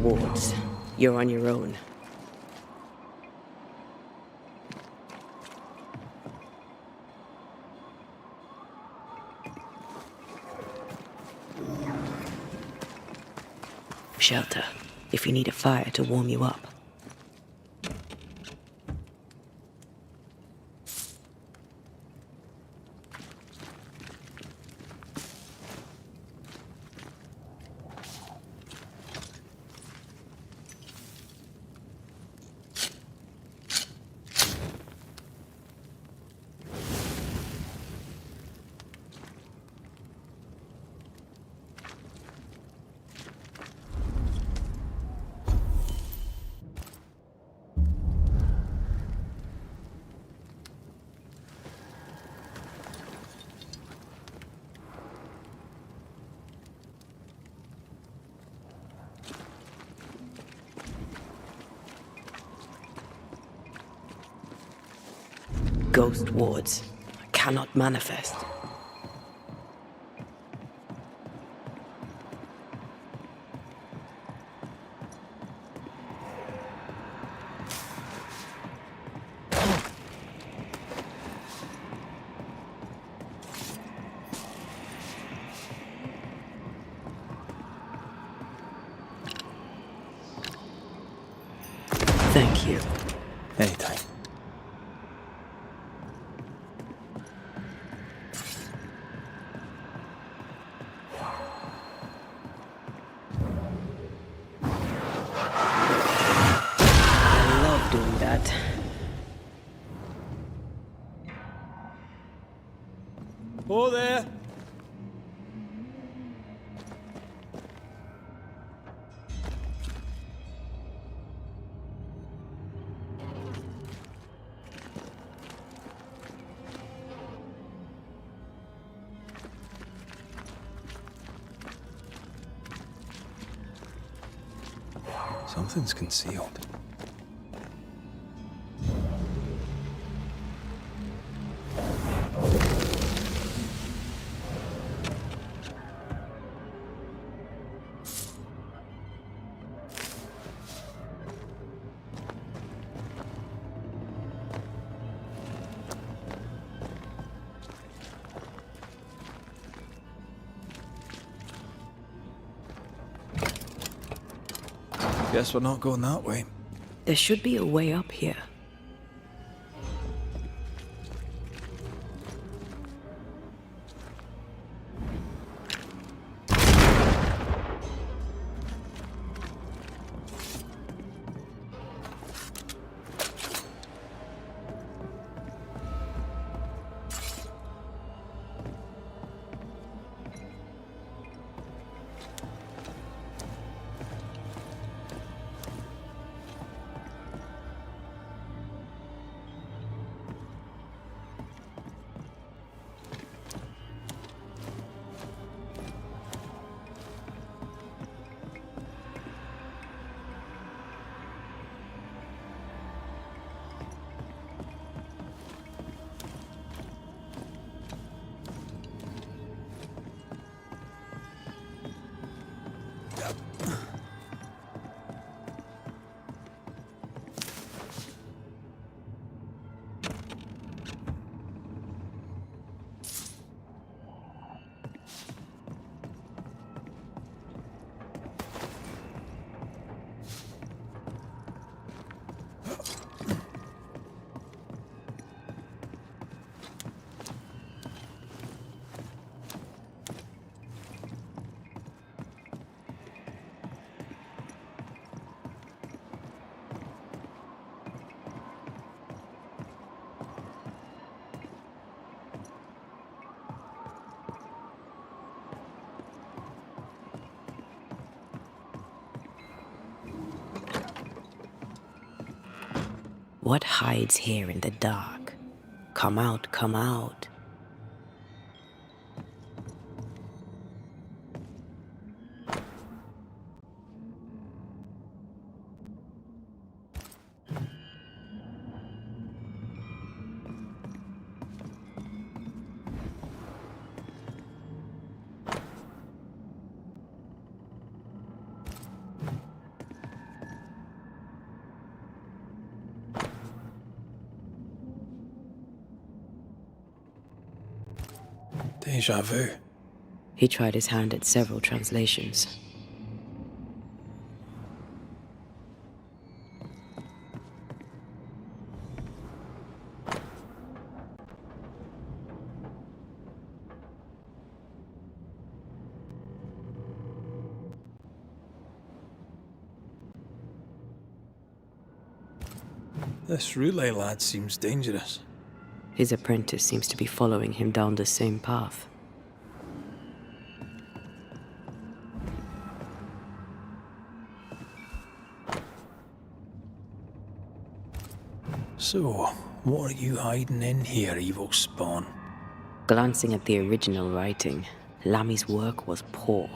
wards. You're on your own. Shelter, if you need a fire to warm you up. Ghost wards cannot manifest. Thank you. Anytime. Doing that. Oh there! Something's concealed. Guess we're not going that way. There should be a way up here. What hides here in the dark? Come out, come out. Deja vu. He tried his hand at several translations. This relay lad seems dangerous. His apprentice seems to be following him down the same path. So, what are you hiding in here, evil spawn? Glancing at the original writing, Lammy's work was poor.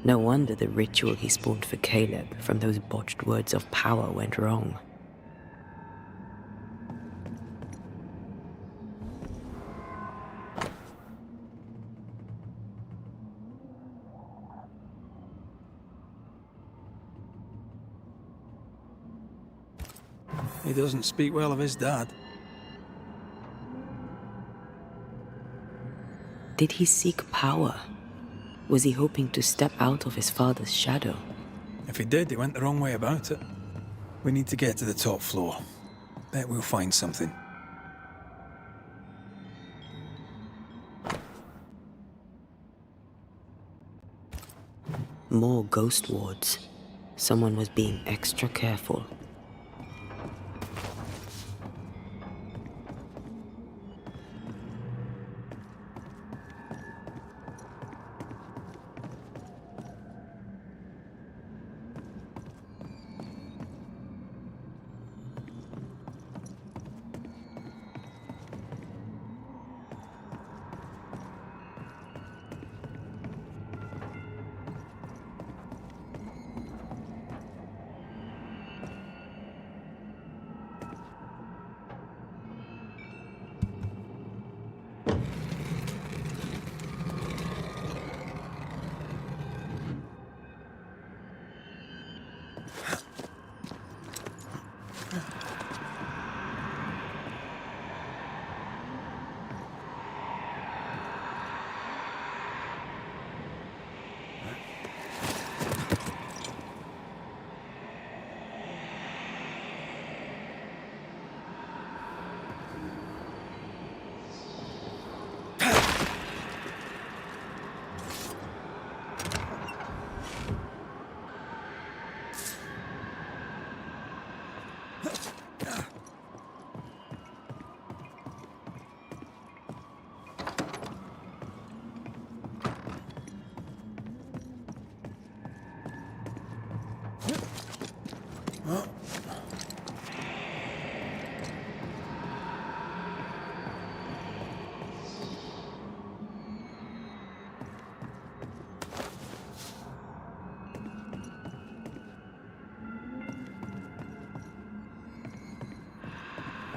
No wonder the ritual he spawned for Caleb from those botched words of power went wrong. He doesn't speak well of his dad. Did he seek power? Was he hoping to step out of his father's shadow? If he did, he went the wrong way about it. We need to get to the top floor. Bet we'll find something. More ghost wards. Someone was being extra careful.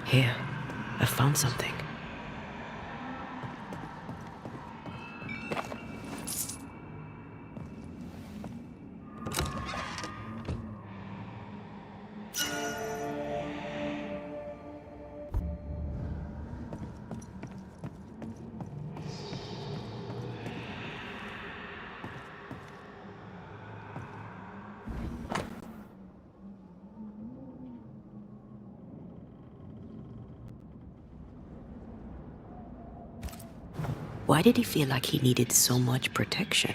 Here, I found something. Why did he feel like he needed so much protection?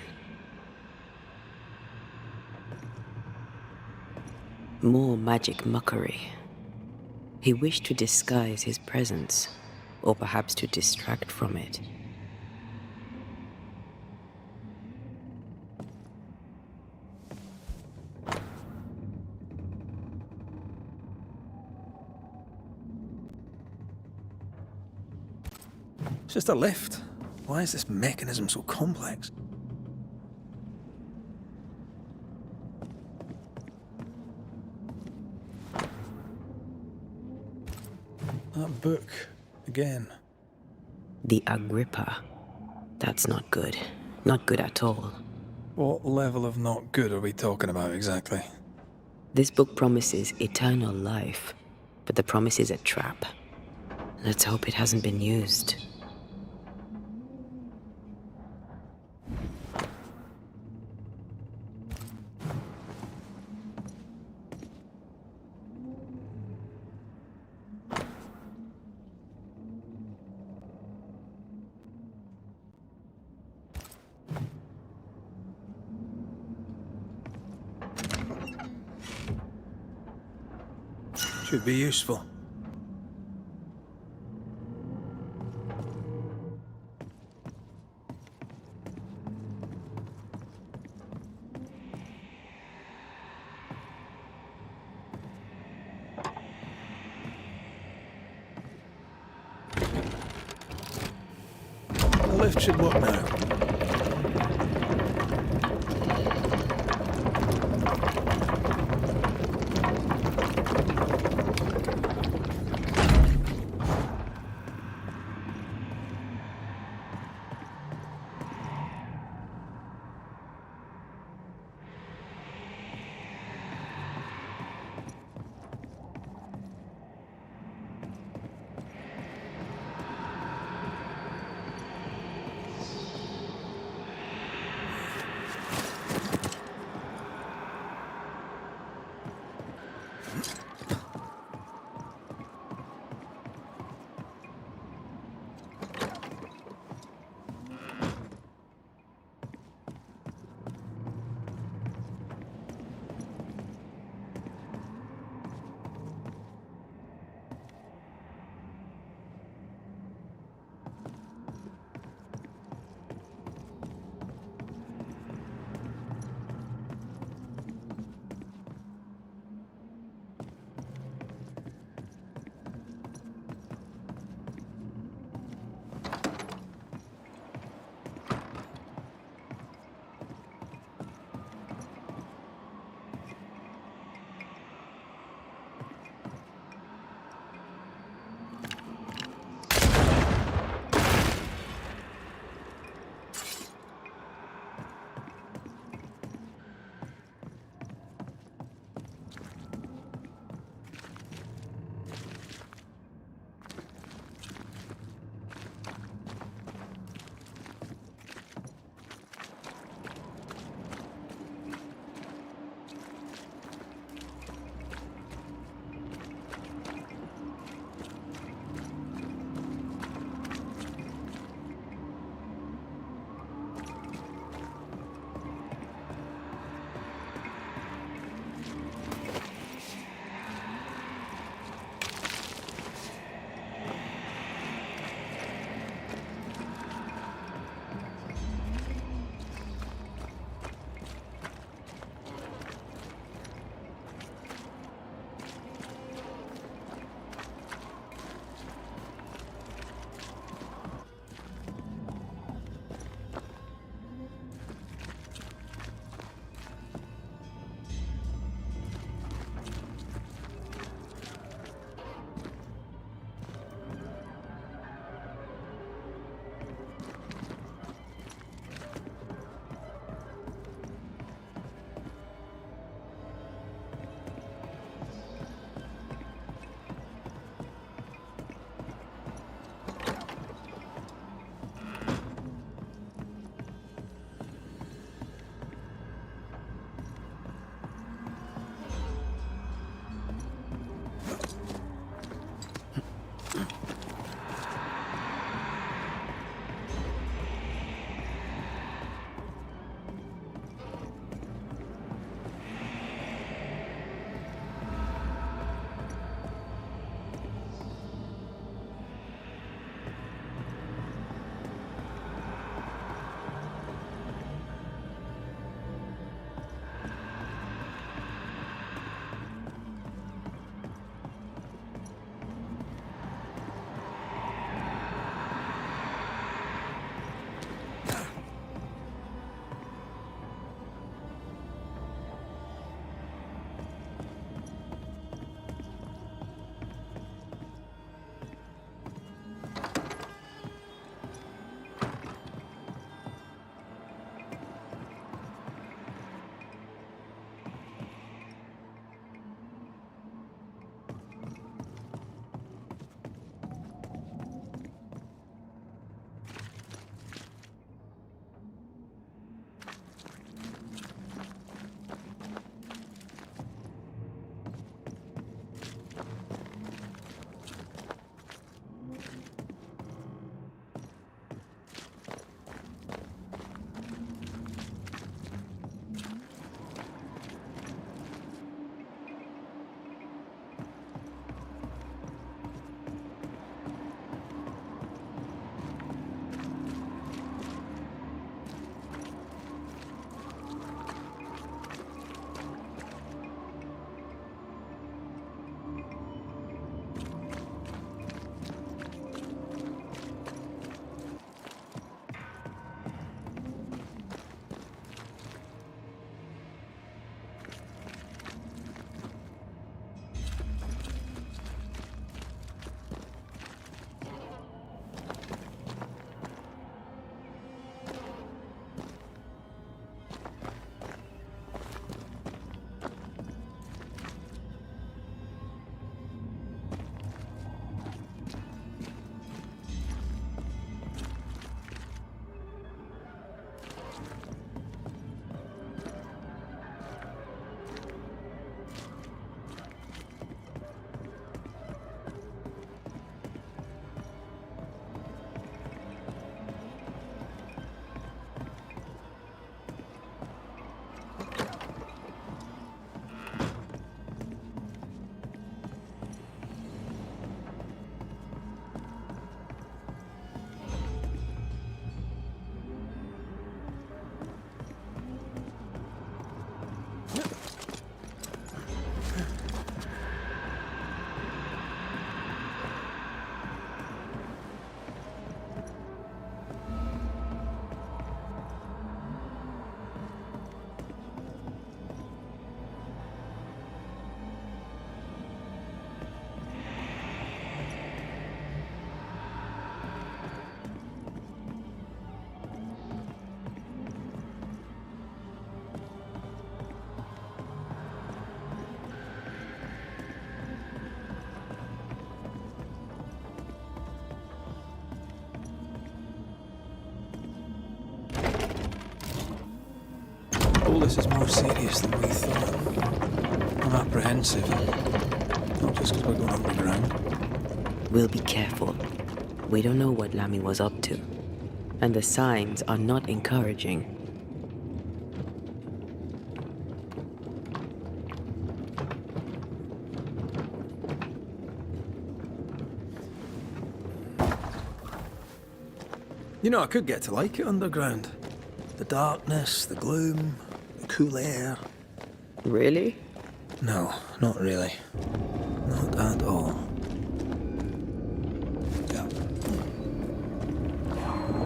More magic muckery. He wished to disguise his presence, or perhaps to distract from it. It's just a lift. Why is this mechanism so complex? That book, again. The Agrippa. That's not good. Not good at all. What level of not good are we talking about exactly? This book promises eternal life, but the promise is a trap. Let's hope it hasn't been used. Should be useful. The lift should work now. All this is more serious than we thought. I'm apprehensive. Not just because we're going underground. We'll be careful. We don't know what Lammy was up to. And the signs are not encouraging. You know, I could get to like it underground. The darkness, the gloom, the cool air. Really? No, not really. Not at all.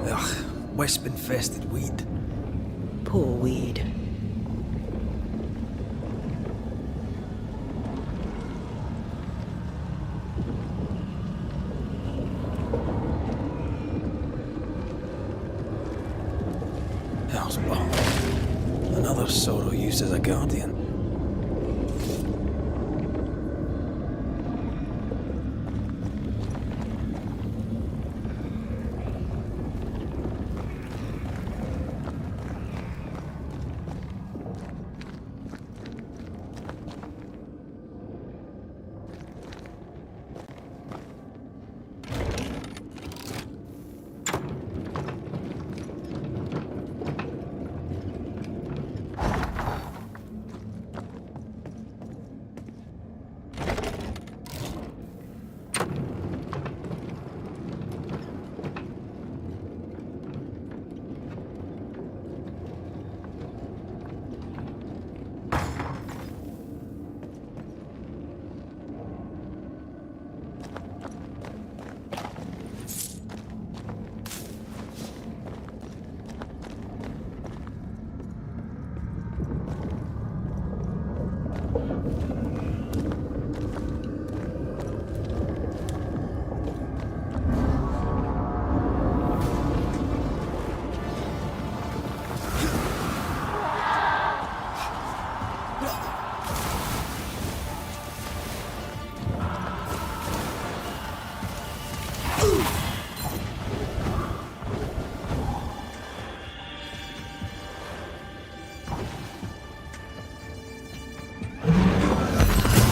Ugh, wisp-infested weed. Poor weed. Hellspawn. Another sorrow used as a guardian.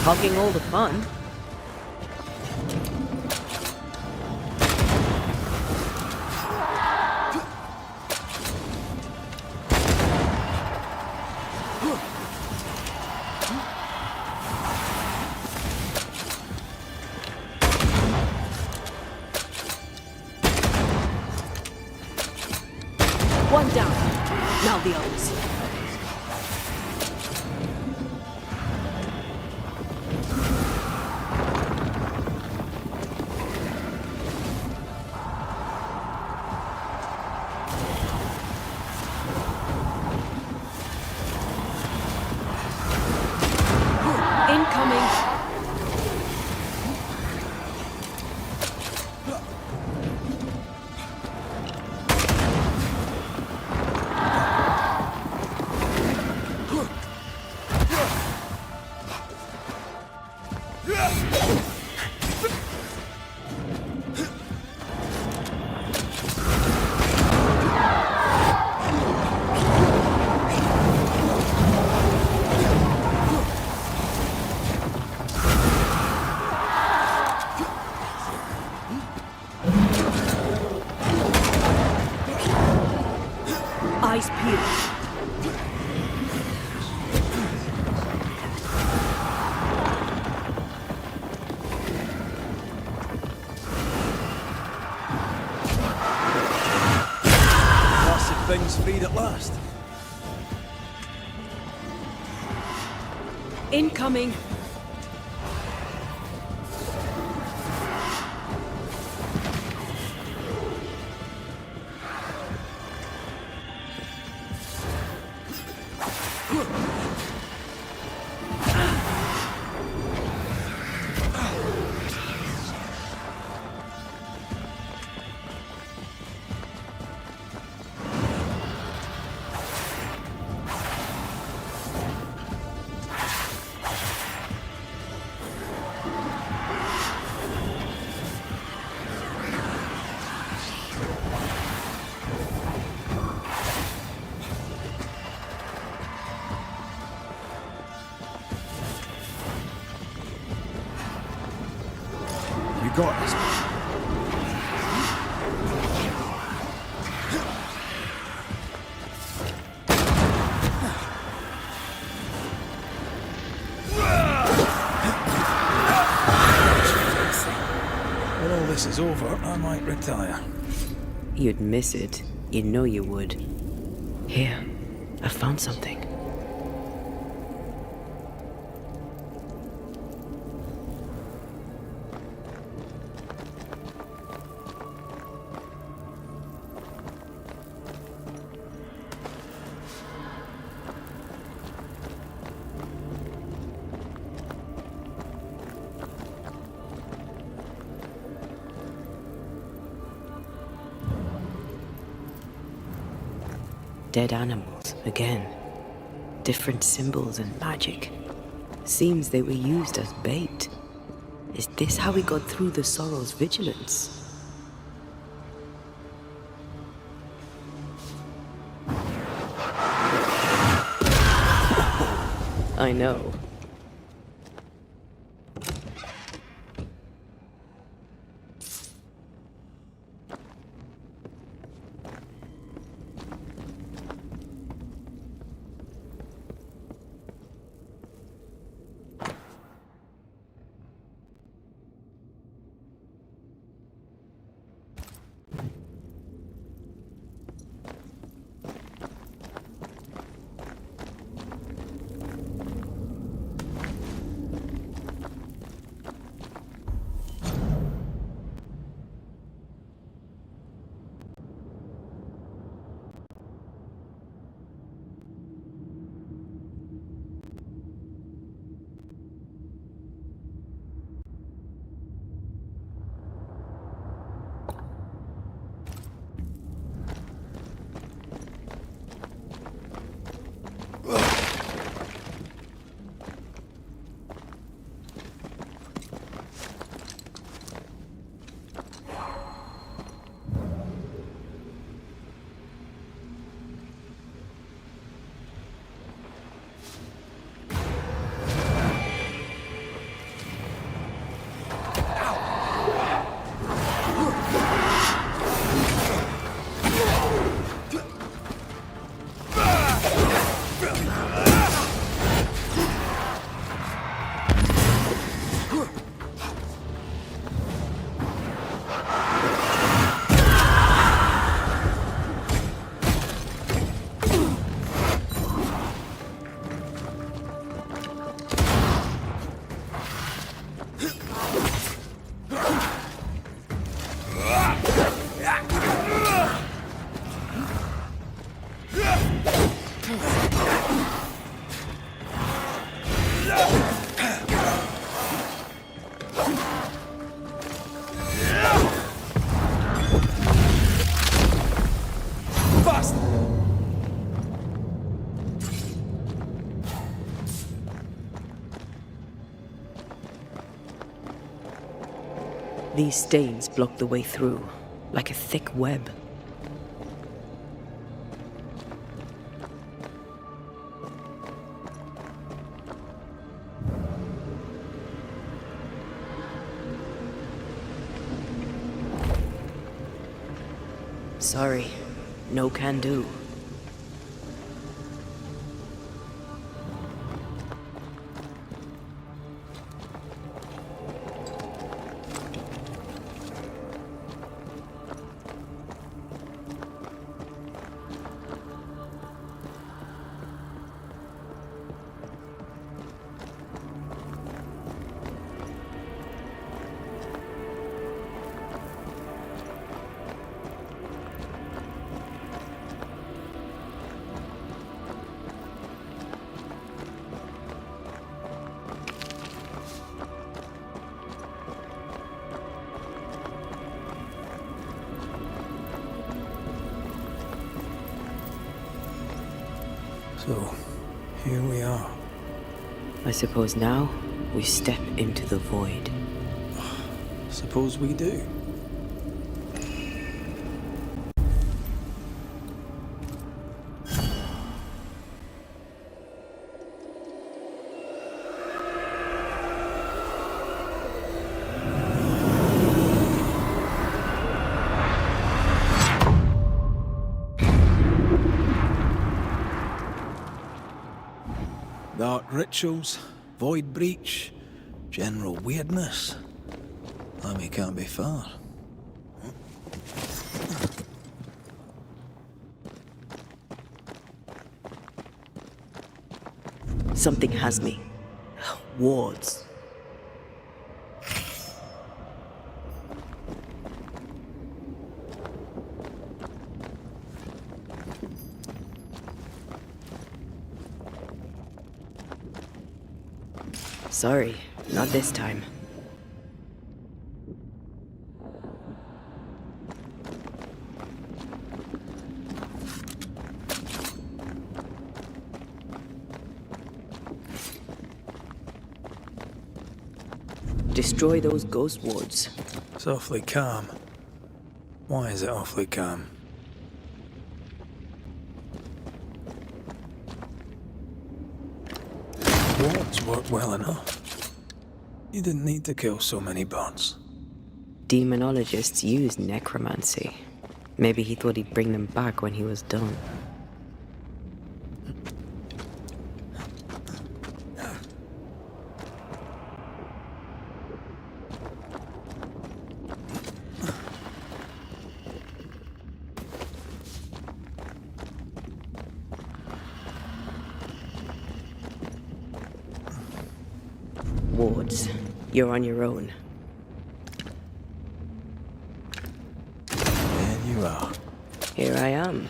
Hogging all the fun. One down. Now the others. Eyes peeled. Things freed at last. Incoming! You got this. When all this is over, I might retire. You'd miss it. You know you would. Here, I found something. Dead animals, again. Different symbols and magic. Seems they were used as bait. Is this how we got through the Sorrow's vigilance? I know. These stains block the way through, like a thick web. Sorry, no can do. So, here we are. I suppose now we step into the void. Suppose we do. Dark rituals, void breach, general weirdness. Lammy can't be far. Something has me. Wards. Sorry, not this time. Destroy those ghost wards. It's awfully calm. Why is it awfully calm? Wards work well enough. You didn't need to kill so many bots. Demonologists use necromancy. Maybe he thought he'd bring them back when he was done. Wards, you're on your own. There you are. Here I am.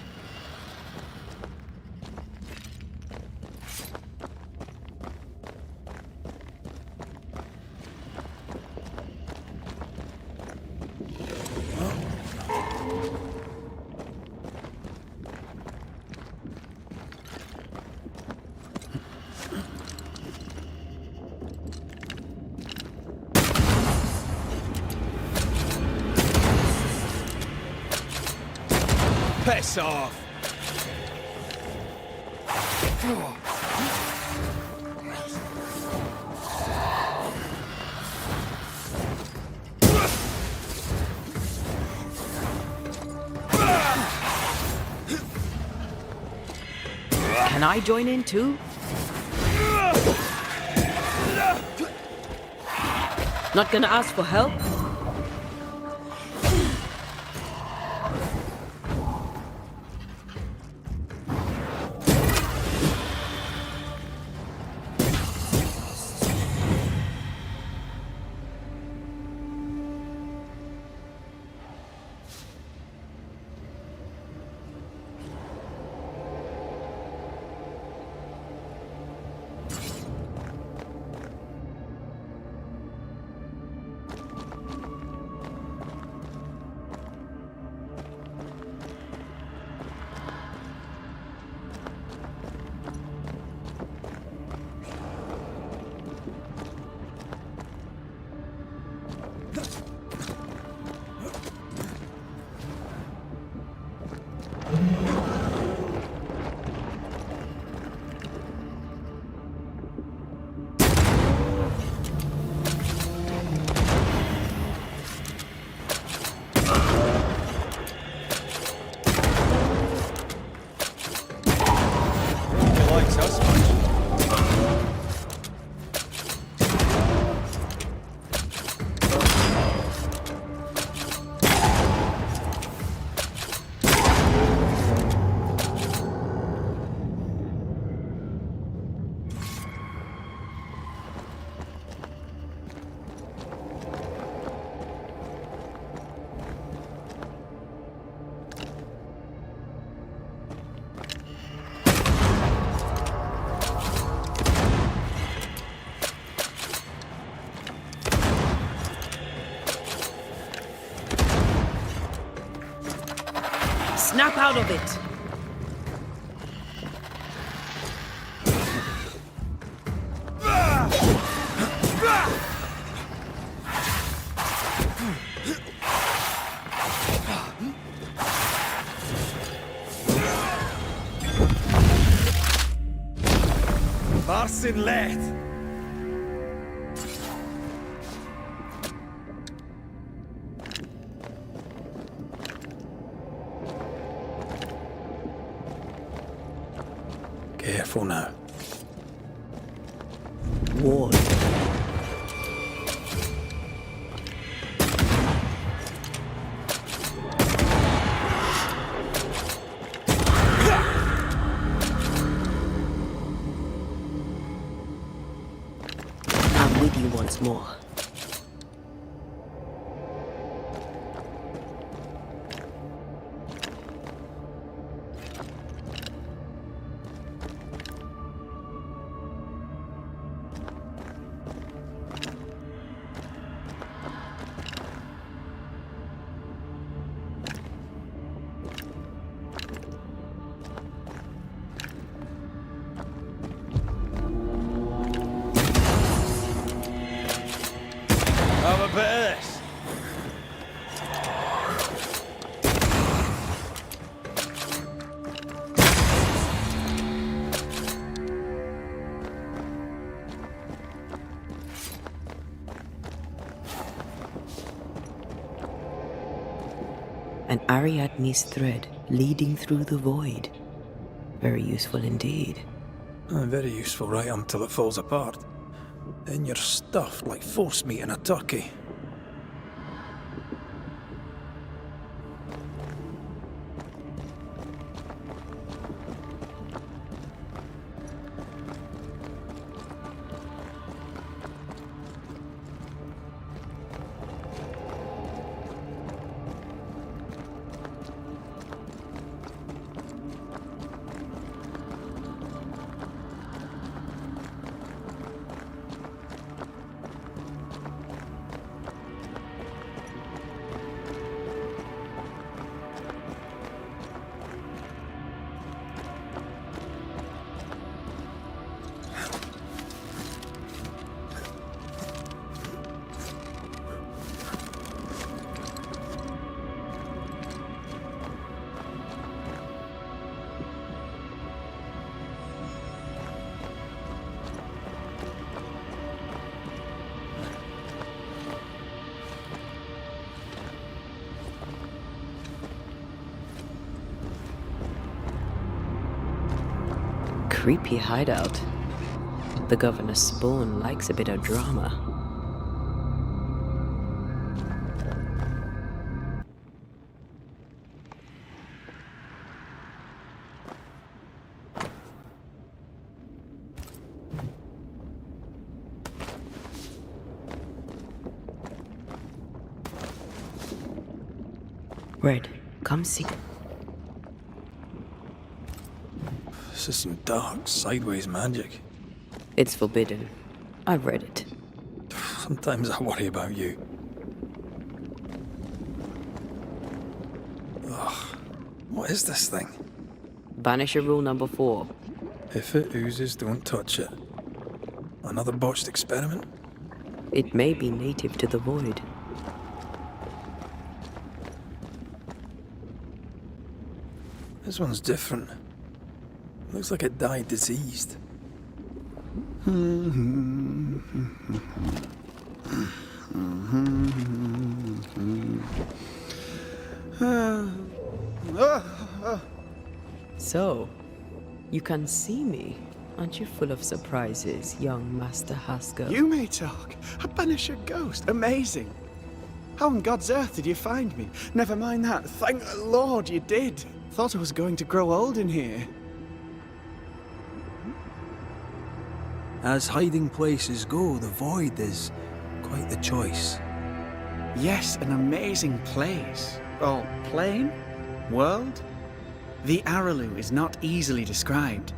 Piss off! Can I join in too? Not gonna ask for help? Snap out of it! Marsin let. Careful now. Ward. I'm with you once more. Have a bit of this. An Ariadne's thread leading through the void. Very useful indeed. Very useful right until it falls apart. Then you're stuffed like force meat in a turkey. Creepy hideout. The governor's spawn likes a bit of drama. Red, come see. This is some dark, sideways magic. It's forbidden. I've read it. Sometimes I worry about you. Ugh. What is this thing? Banisher rule number 4. If it oozes, don't touch it. Another botched experiment? It may be native to the void. This one's different. Looks like it died diseased. So, you can see me. Aren't you full of surprises, young Master Haskell? You may talk. A Banisher ghost. Amazing. How on God's earth did you find me? Never mind that. Thank the Lord you did. Thought I was going to grow old in here. As hiding places go, the void is quite the choice. Yes, an amazing place. Oh, plane? World? The Araloo is not easily described,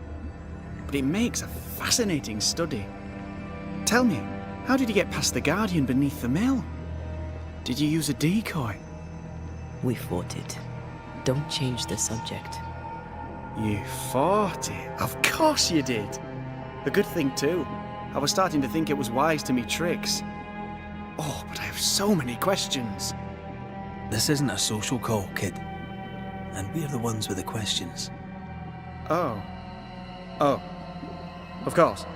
but it makes a fascinating study. Tell me, how did you get past the Guardian beneath the mill? Did you use a decoy? We fought it. Don't change the subject. You fought it? Of course you did. A good thing too. I was starting to think it was wise to meet tricks. Oh, but I have so many questions. This isn't a social call, kid. And we're the ones with the questions. Oh. Of course.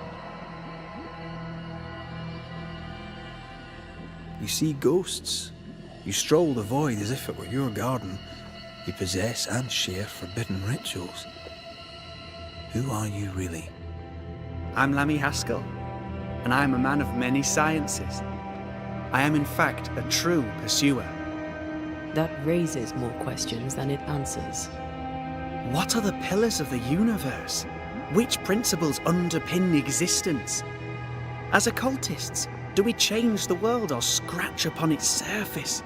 You see ghosts. You stroll the void as if it were your garden. You possess and share forbidden rituals. Who are you really? I'm Lammy Haskell, and I am a man of many sciences. I am in fact a true pursuer. That raises more questions than it answers. What are the pillars of the universe? Which principles underpin existence? As occultists, do we change the world or scratch upon its surface?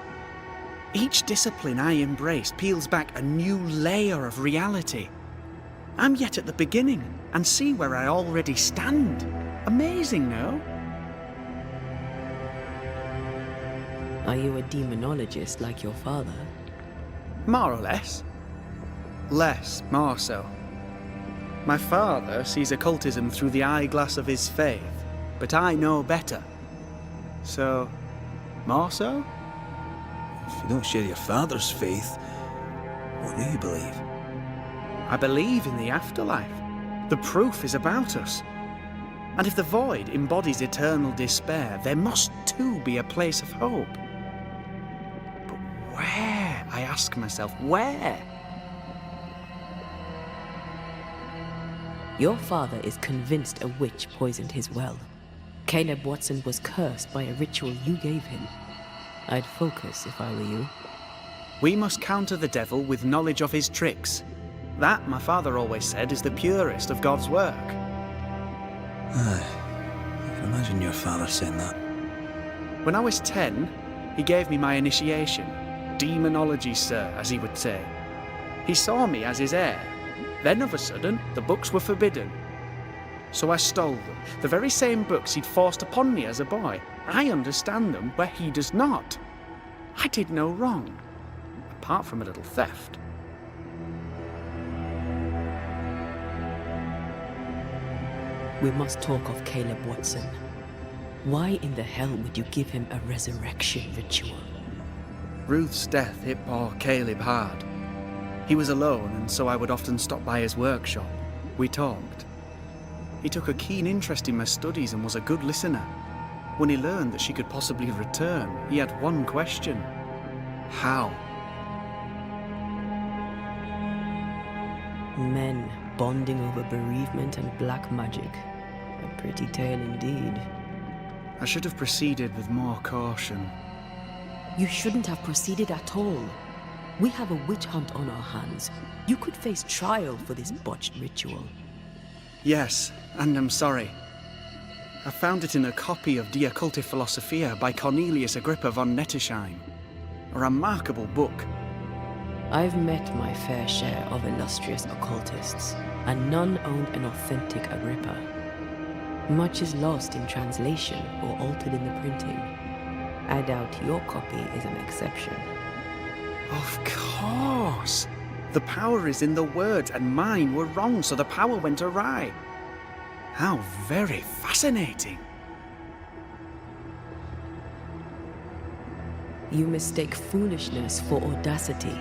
Each discipline I embrace peels back a new layer of reality. I'm yet at the beginning and see where I already stand. Amazing, no? Are you a demonologist like your father? More or less. Less, more so. My father sees occultism through the eyeglass of his faith, but I know better. So, more so? If you don't share your father's faith, what do you believe? I believe in the afterlife. The proof is about us. And if the void embodies eternal despair, there must too be a place of hope. But where, I ask myself, where? Your father is convinced a witch poisoned his well. Caleb Watson was cursed by a ritual you gave him. I'd focus if I were you. We must counter the devil with knowledge of his tricks. That, my father always said, is the purest of God's work. I can imagine your father saying that. When I was 10, he gave me my initiation. Demonology, sir, as he would say. He saw me as his heir. Then, of a sudden, the books were forbidden. So I stole them, the very same books he'd forced upon me as a boy. I understand them where he does not. I did no wrong, apart from a little theft. We must talk of Caleb Watson. Why in the hell would you give him a resurrection ritual? Ruth's death hit poor Caleb hard. He was alone, and so I would often stop by his workshop. We talked. He took a keen interest in my studies and was a good listener. When he learned that she could possibly return, he had one question. How? Men bonding over bereavement and black magic. A pretty tale indeed. I should have proceeded with more caution. You shouldn't have proceeded at all. We have a witch hunt on our hands. You could face trial for this botched ritual. Yes, and I'm sorry. I found it in a copy of De Occulti Philosophia by Cornelius Agrippa von Nettesheim. A remarkable book. I've met my fair share of illustrious occultists, and none owned an authentic Agrippa. Much is lost in translation or altered in the printing. I doubt your copy is an exception. Of course! The power is in the words, and mine were wrong, so the power went awry. How very fascinating! You mistake foolishness for audacity.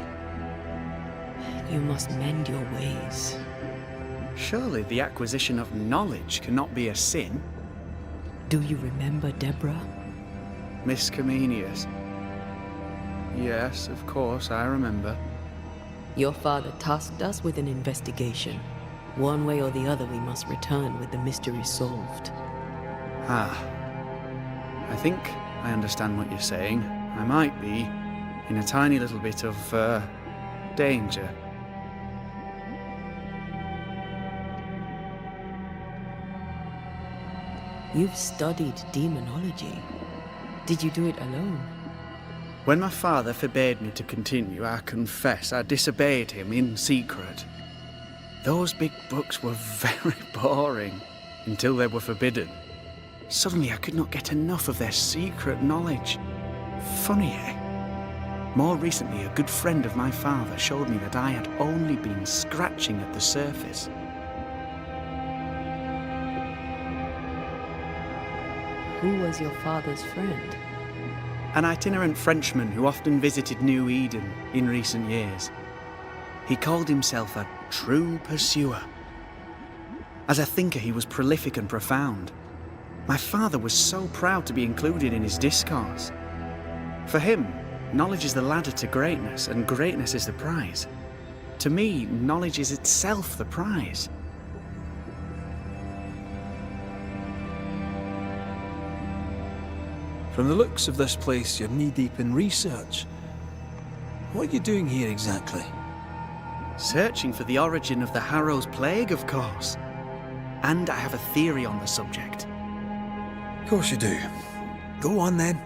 You must mend your ways. Surely the acquisition of knowledge cannot be a sin. Do you remember Deborah? Miss Comenius. Yes, of course, I remember. Your father tasked us with an investigation. One way or the other, we must return with the mystery solved. Ah. I think I understand what you're saying. I might be in a tiny little bit of, danger. You've studied demonology. Did you do it alone? When my father forbade me to continue, I confess I disobeyed him in secret. Those big books were very boring until they were forbidden. Suddenly I could not get enough of their secret knowledge. Funny, eh? More recently, a good friend of my father showed me that I had only been scratching at the surface. Who was your father's friend? An itinerant Frenchman who often visited New Eden in recent years. He called himself a true pursuer. As a thinker, he was prolific and profound. My father was so proud to be included in his discourse. For him, knowledge is the ladder to greatness, and greatness is the prize. To me, knowledge is itself the prize. From the looks of this place, you're knee-deep in research. What are you doing here exactly? Searching for the origin of the Harrow's plague, of course. And I have a theory on the subject. Of course you do. Go on then.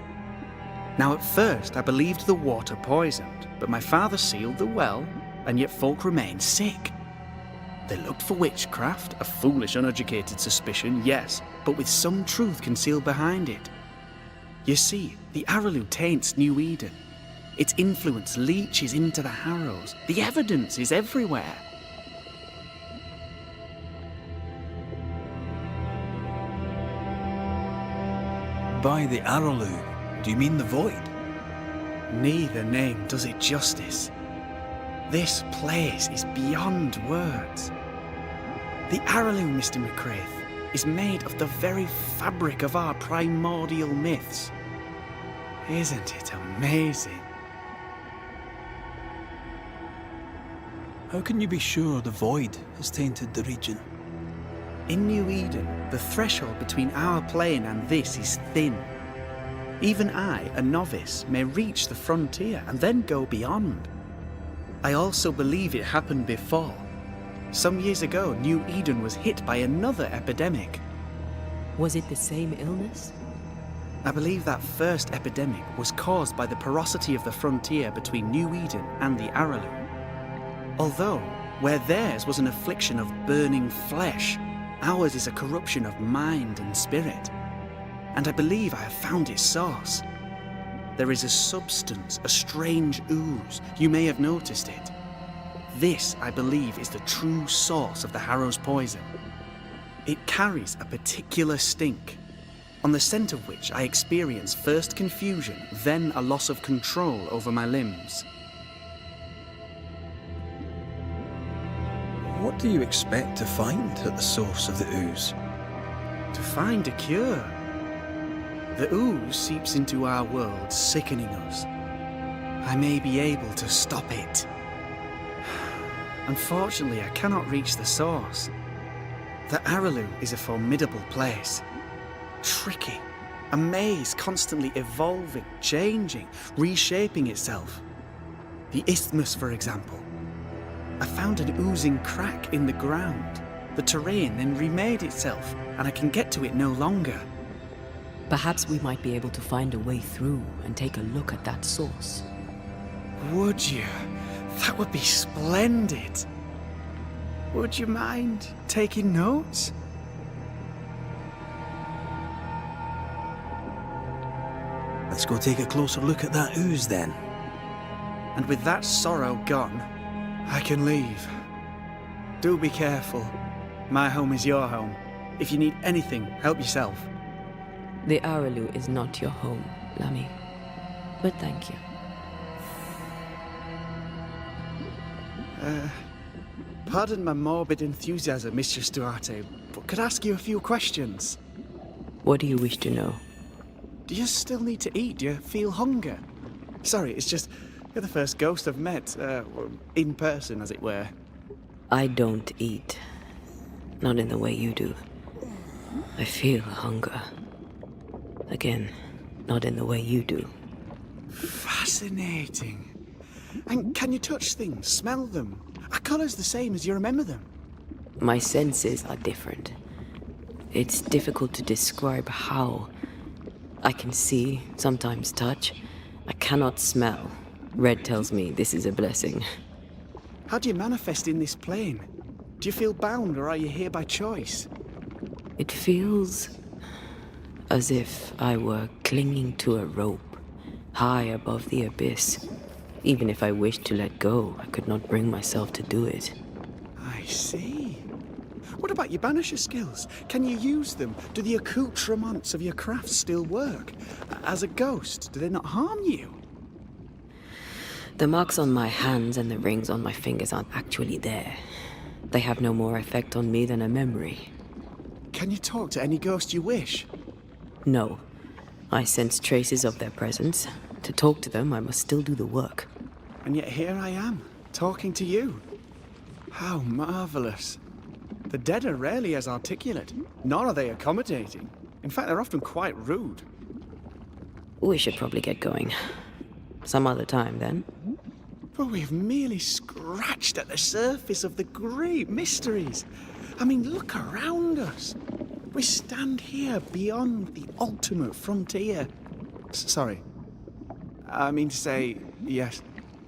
Now, at first, I believed the water poisoned, but my father sealed the well, and yet folk remained sick. They looked for witchcraft, a foolish, uneducated suspicion, yes, but with some truth concealed behind it. You see, the Araloo taints New Eden. Its influence leaches into the Harrows. The evidence is everywhere. By the Araloo, do you mean the Void? Neither name does it justice. This place is beyond words. The Araloo, Mr. McCraith, is made of the very fabric of our primordial myths. Isn't it amazing? How can you be sure the Void has tainted the region? In New Eden, the threshold between our plane and this is thin. Even I, a novice, may reach the frontier and then go beyond. I also believe it happened before. Some years ago, New Eden was hit by another epidemic. Was it the same illness? I believe that first epidemic was caused by the porosity of the frontier between New Eden and the Araloo. Although, where theirs was an affliction of burning flesh, ours is a corruption of mind and spirit. And I believe I have found its source. There is a substance, a strange ooze. You may have noticed it. This, I believe, is the true source of the Harrow's poison. It carries a particular stink, on the scent of which I experience first confusion, then a loss of control over my limbs. What do you expect to find at the source of the ooze? To find a cure. The ooze seeps into our world, sickening us. I may be able to stop it. Unfortunately, I cannot reach the source. The Araloo is a formidable place. Tricky. A maze constantly evolving, changing, reshaping itself. The isthmus, for example. I found an oozing crack in the ground. The terrain then remade itself, and I can get to it no longer. Perhaps we might be able to find a way through and take a look at that source. Would you? That would be splendid. Would you mind taking notes? Let's go take a closer look at that ooze then. And with that sorrow gone, I can leave. Do be careful. My home is your home. If you need anything, help yourself. The Araloo is not your home, Lammy. But thank you. Pardon my morbid enthusiasm, Mistress Duarte, but could I ask you a few questions? What do you wish to know? Do you still need to eat? Do you feel hunger? Sorry, it's just, you're the first ghost I've met, in person, as it were. I don't eat. Not in the way you do. I feel hunger. Again, not in the way you do. Fascinating. And can you touch things, smell them? Are colours the same as you remember them? My senses are different. It's difficult to describe how. I can see, sometimes touch. I cannot smell. Red tells me this is a blessing. How do you manifest in this plane? Do you feel bound, or are you here by choice? It feels as if I were clinging to a rope, high above the abyss. Even if I wished to let go, I could not bring myself to do it. I see. What about your Banisher skills? Can you use them? Do the accoutrements of your craft still work? As a ghost, do they not harm you? The marks on my hands and the rings on my fingers aren't actually there. They have no more effect on me than a memory. Can you talk to any ghost you wish? No. I sense traces of their presence. To talk to them, I must still do the work. And yet here I am, talking to you. How marvelous. The dead are rarely as articulate, nor are they accommodating. In fact, they're often quite rude. We should probably get going. Some other time, then. But we've merely scratched at the surface of the great mysteries. I mean, look around us. We stand here beyond the ultimate frontier. Sorry. I mean to say, yes,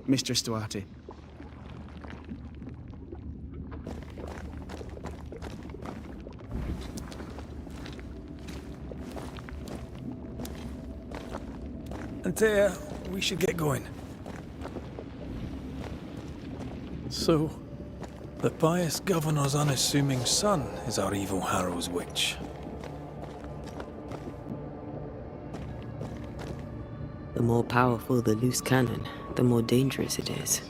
Mistress Duarte. Antea, we should get going. So, the pious governor's unassuming son is our evil Harrow's witch. The more powerful the loose cannon, the more dangerous it is.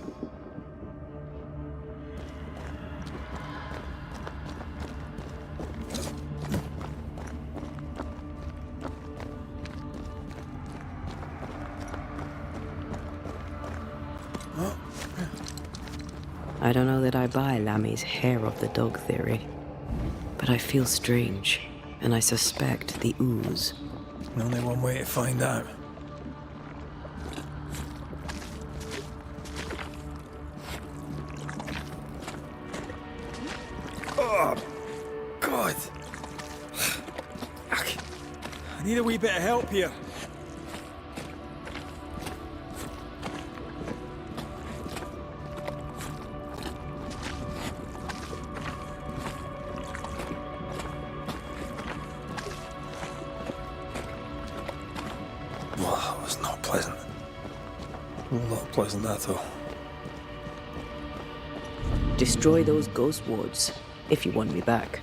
I don't know that I buy Lammy's hair of the dog theory, but I feel strange, and I suspect the ooze. Only one way to find out. Oh, God. I need a wee bit of help here. Well, that was not pleasant. Not pleasant at all. Destroy those ghost wards, if you want me back.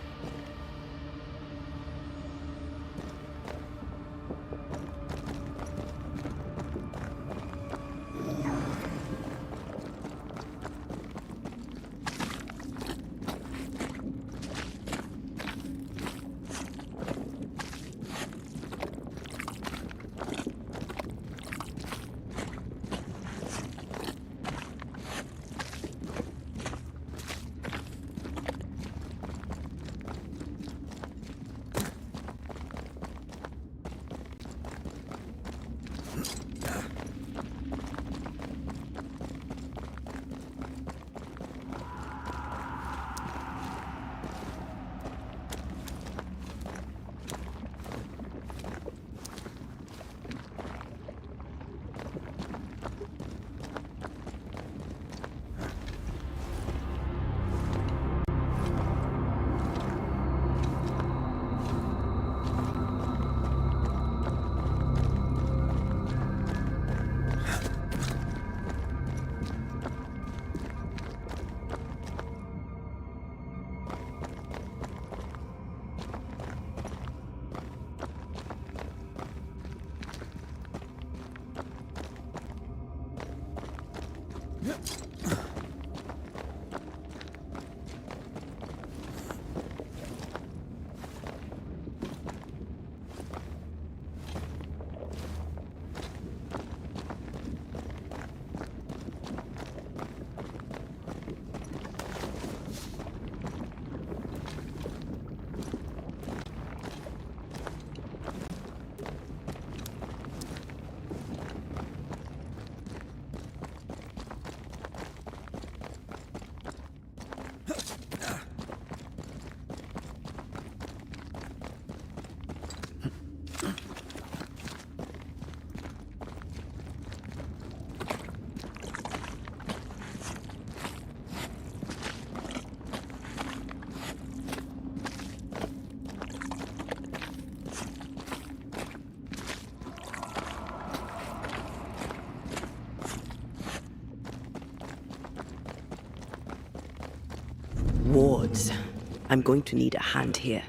Wards. I'm going to need a hand here.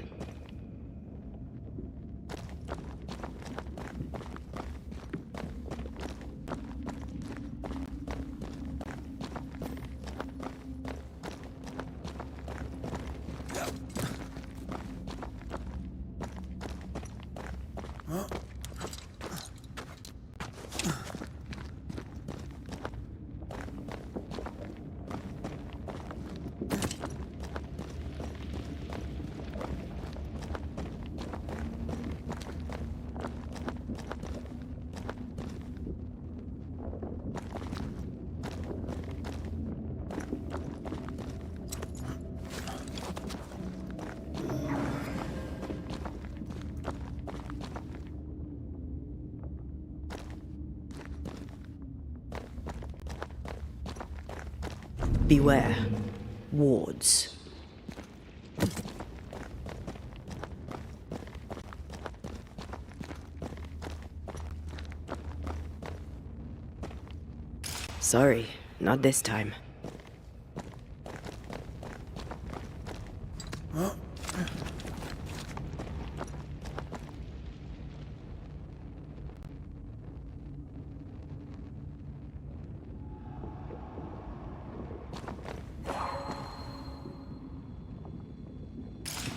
Beware. Wards. Sorry, not this time.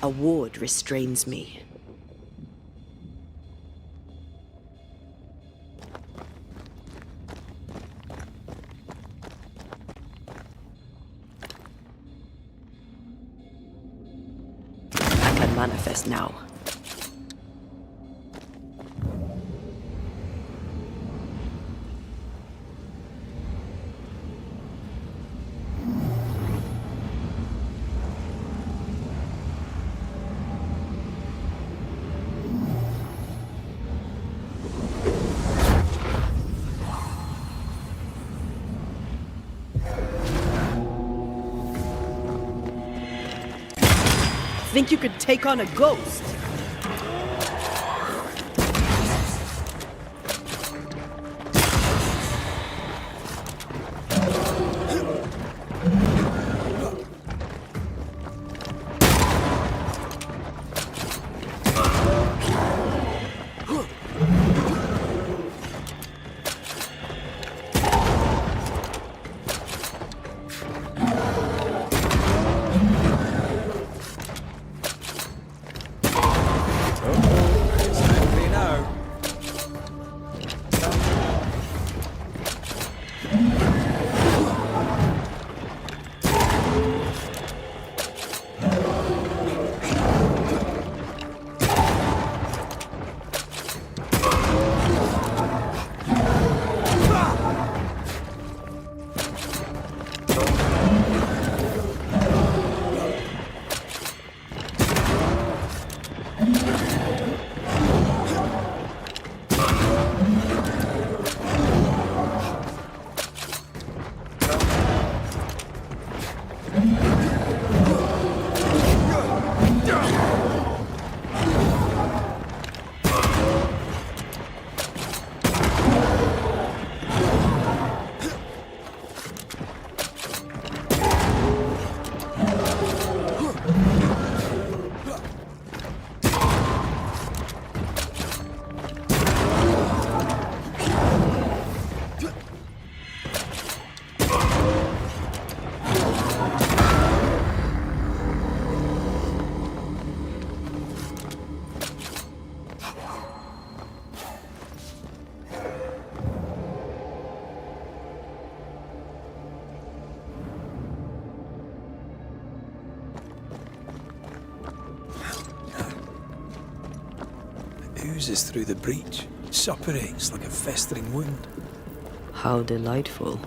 A ward restrains me. I can manifest now. Think you could take on a ghost? Oozes through the breach, suppurates like a festering wound. How delightful.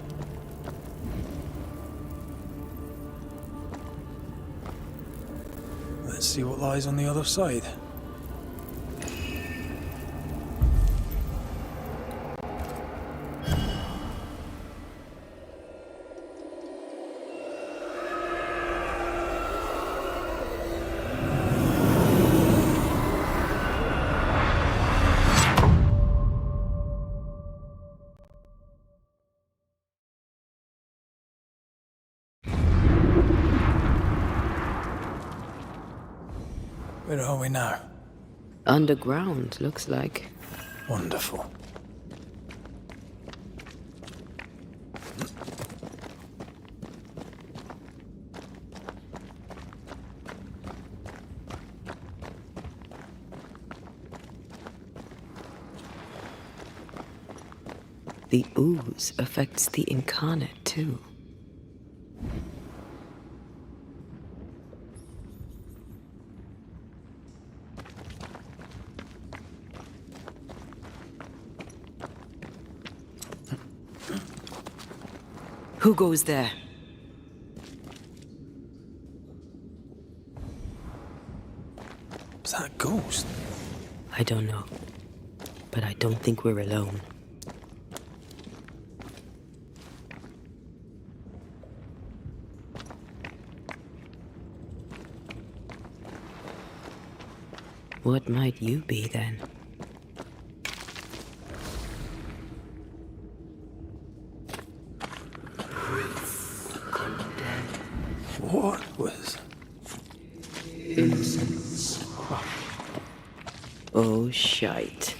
Let's see what lies on the other side. Where are we now? Underground, looks like. Wonderful. The ooze affects the incarnate, too. Who goes there? Is that a ghost? I don't know. But I don't think we're alone. What might you be then? What was... Oh, shite.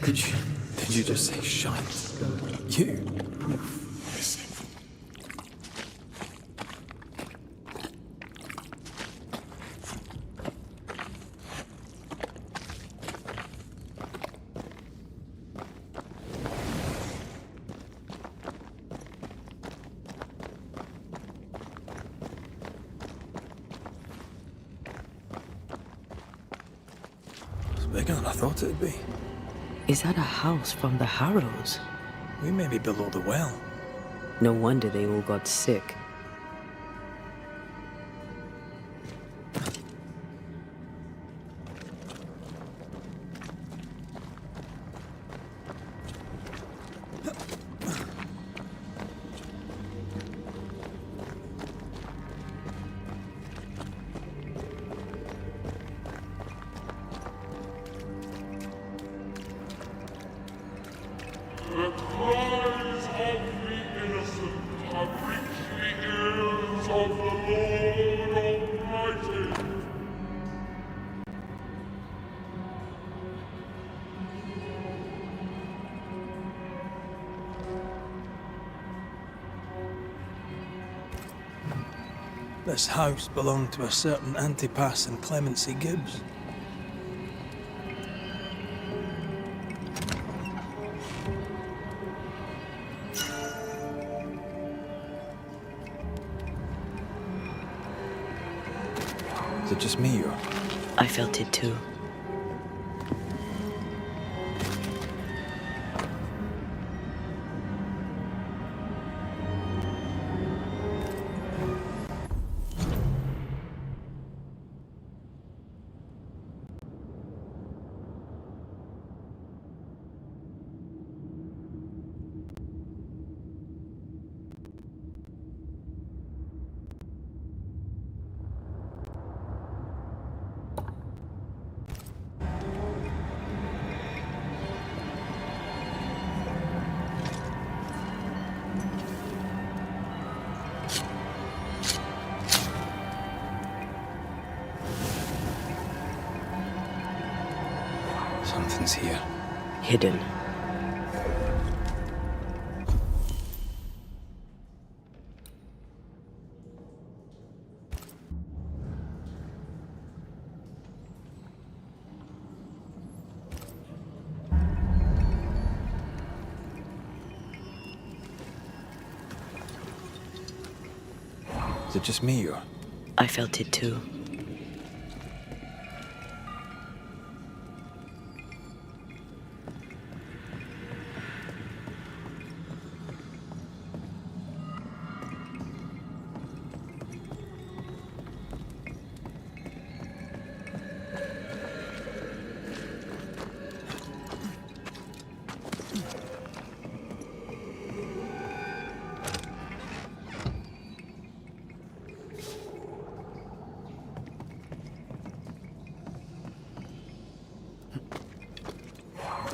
Did you just say shite? You? It's bigger than I thought it'd be. Is that a house from the Harrows? We may be below the well. No wonder they all got sick. The cries of the innocent have reached the ears of the Lord Almighty. This house belonged to a certain Antipas and Clemency Gibbs. Is it just me or... I felt it too. Something's here. Hidden. Is it just me or... I felt it too.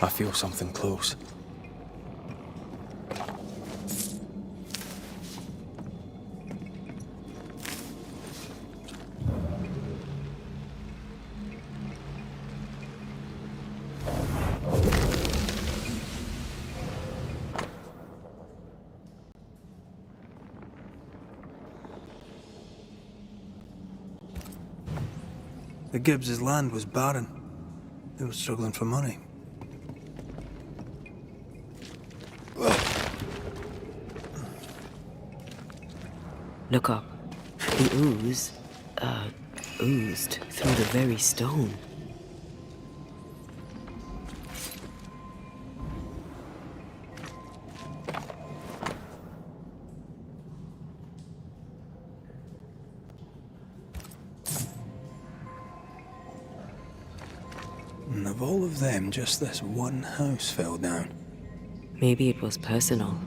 I feel something close. The Gibbs' land was barren. They were struggling for money. Look up. The ooze, oozed through the very stone. And of all of them, just this one house fell down. Maybe it was personal.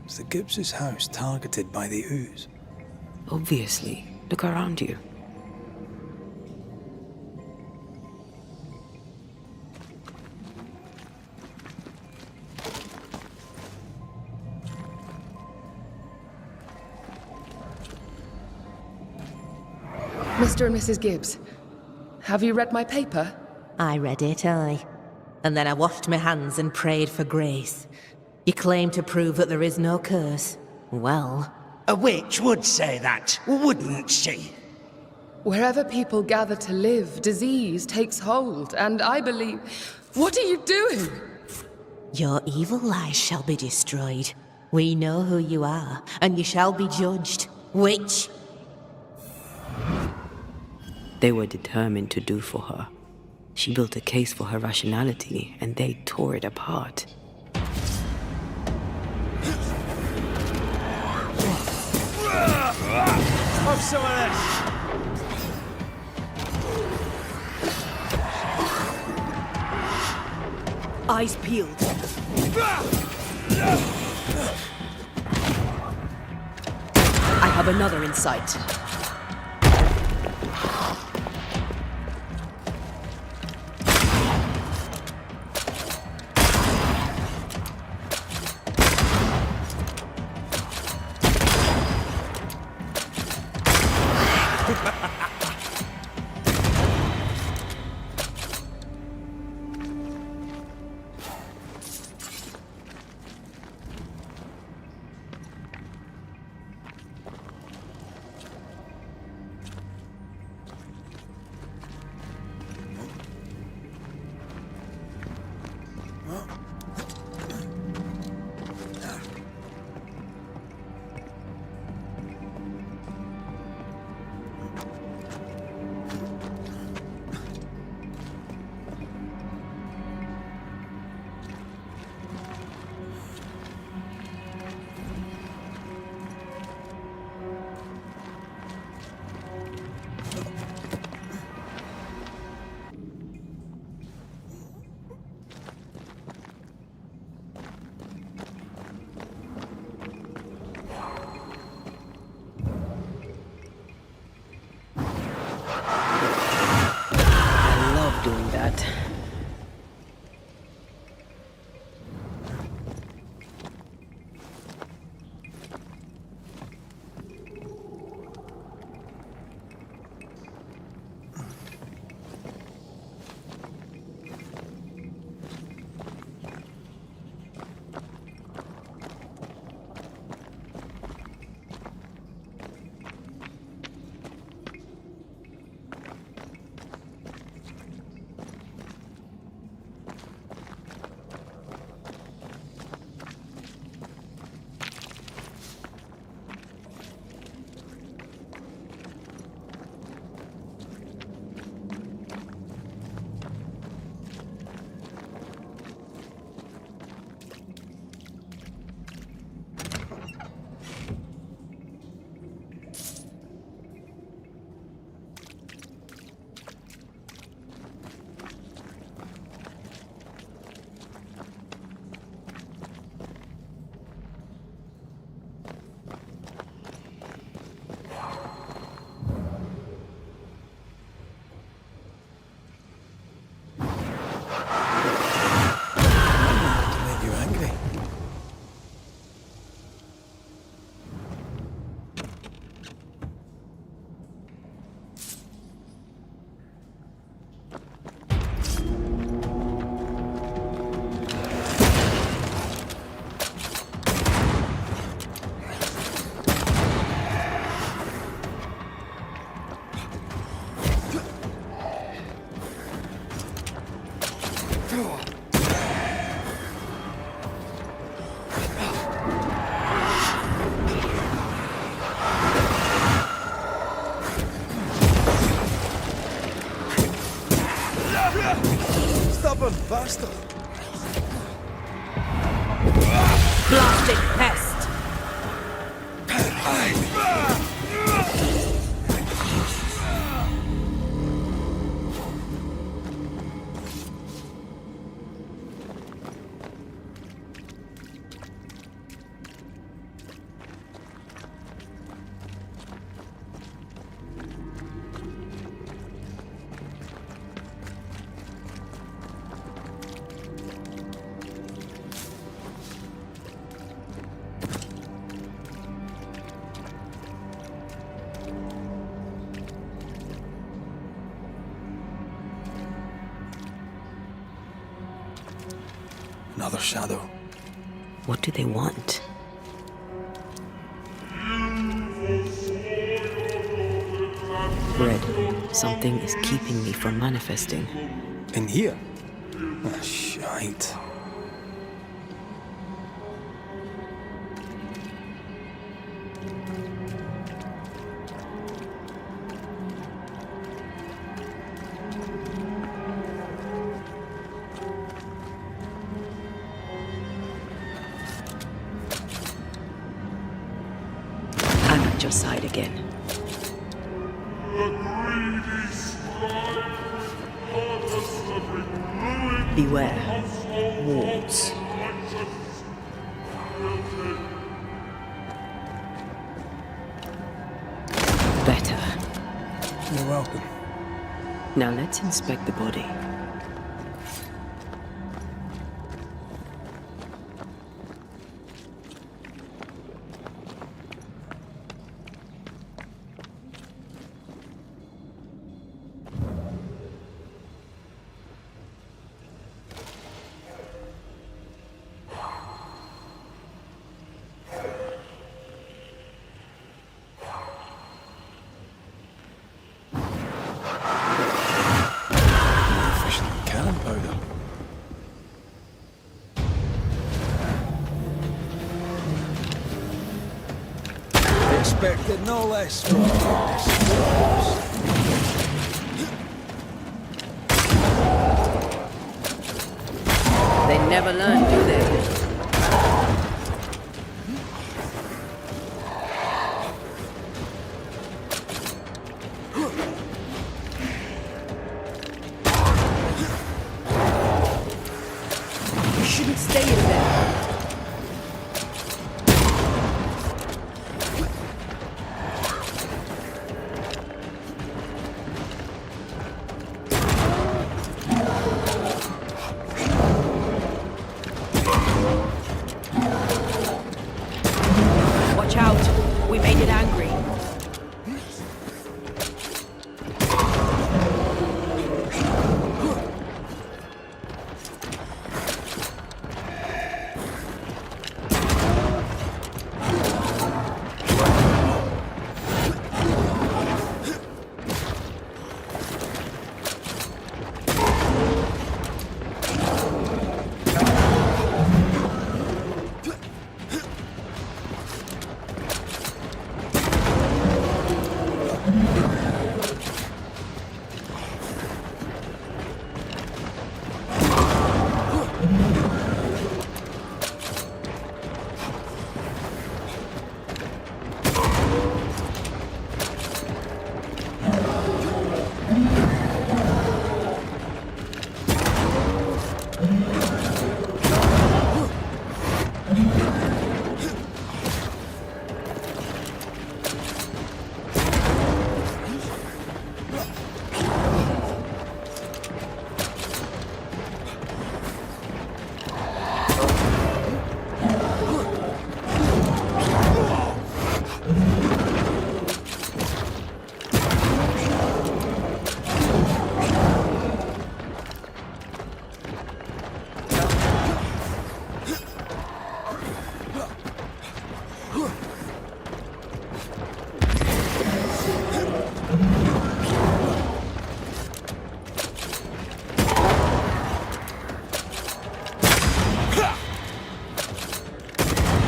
Was the Gibbs' house targeted by the ooze? Obviously. Look around you. Mr. and Mrs. Gibbs, have you read my paper? I read it, aye. And then I washed my hands and prayed for grace. You claim to prove that there is no curse. Well, A witch would say that, wouldn't she? Wherever people gather to live, disease takes hold, and I believe... What are you doing? your evil lies shall be destroyed. We know who you are, and you shall be judged. Witch! They were determined to do for her. She built a case for her rationality, and they tore it apart. Have some of this! Eyes peeled. I have another in sight. Doing that. Stubborn bastard! Blasted pest! Another shadow. What do they want? Red, something is keeping me from manifesting. In here? Ah, shite. I'm at your side again. Beware. Wards. Better. You're welcome. Now let's inspect the body. Efficient cannon powder. Expected no less from this. They never learn, do they? You shouldn't stay in there. Watch out. We made it angry.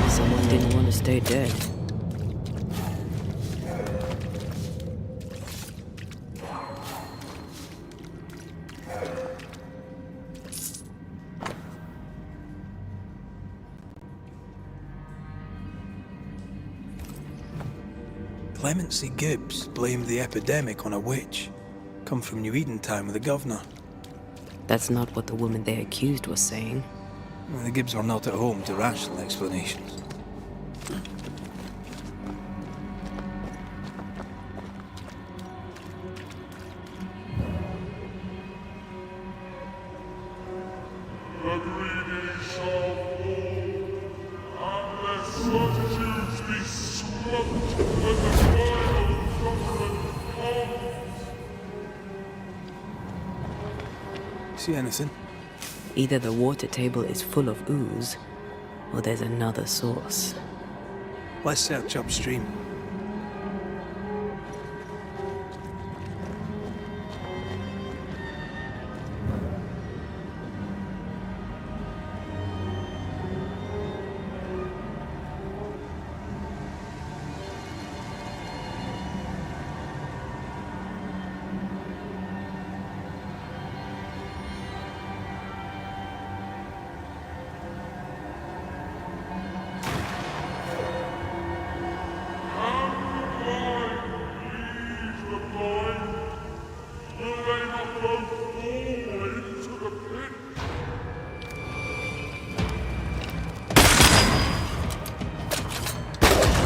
Someone didn't want to stay dead. Clemency Gibbs blamed the epidemic on a witch. Come from New Eden Town with the governor. That's not what the woman they accused was saying. Well, the Gibbs are not at home to rational explanations. The greedy shall fall, unless certitudes be swept when the final judgment comes. See anything? Either the water table is full of ooze, or there's another source. Let's search upstream.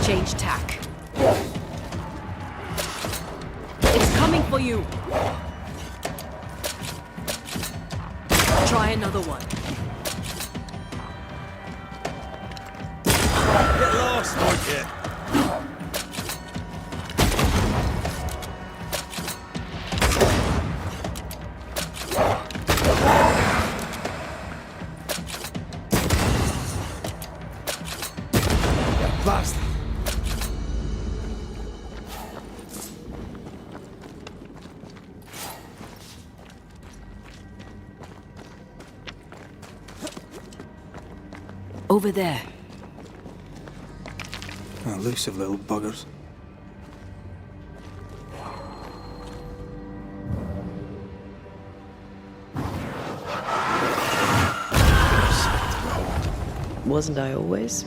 Change tack. It's coming for you. Try another one. Get lost, won't you? Bastard. Over there. Elusive little buggers. Wasn't I always?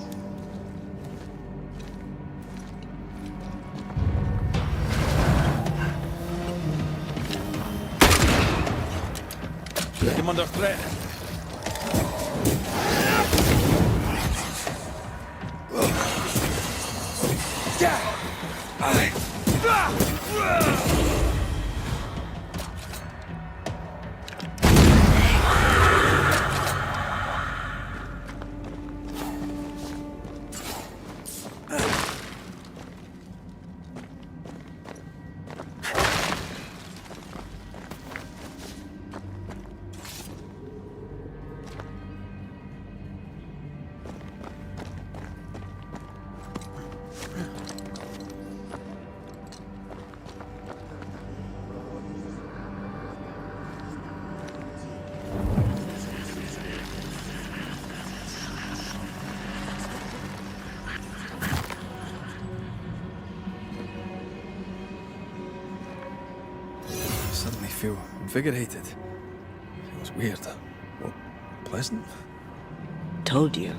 I'm under threat. Suddenly feel invigorated. Feels weird. Well, pleasant. Told you.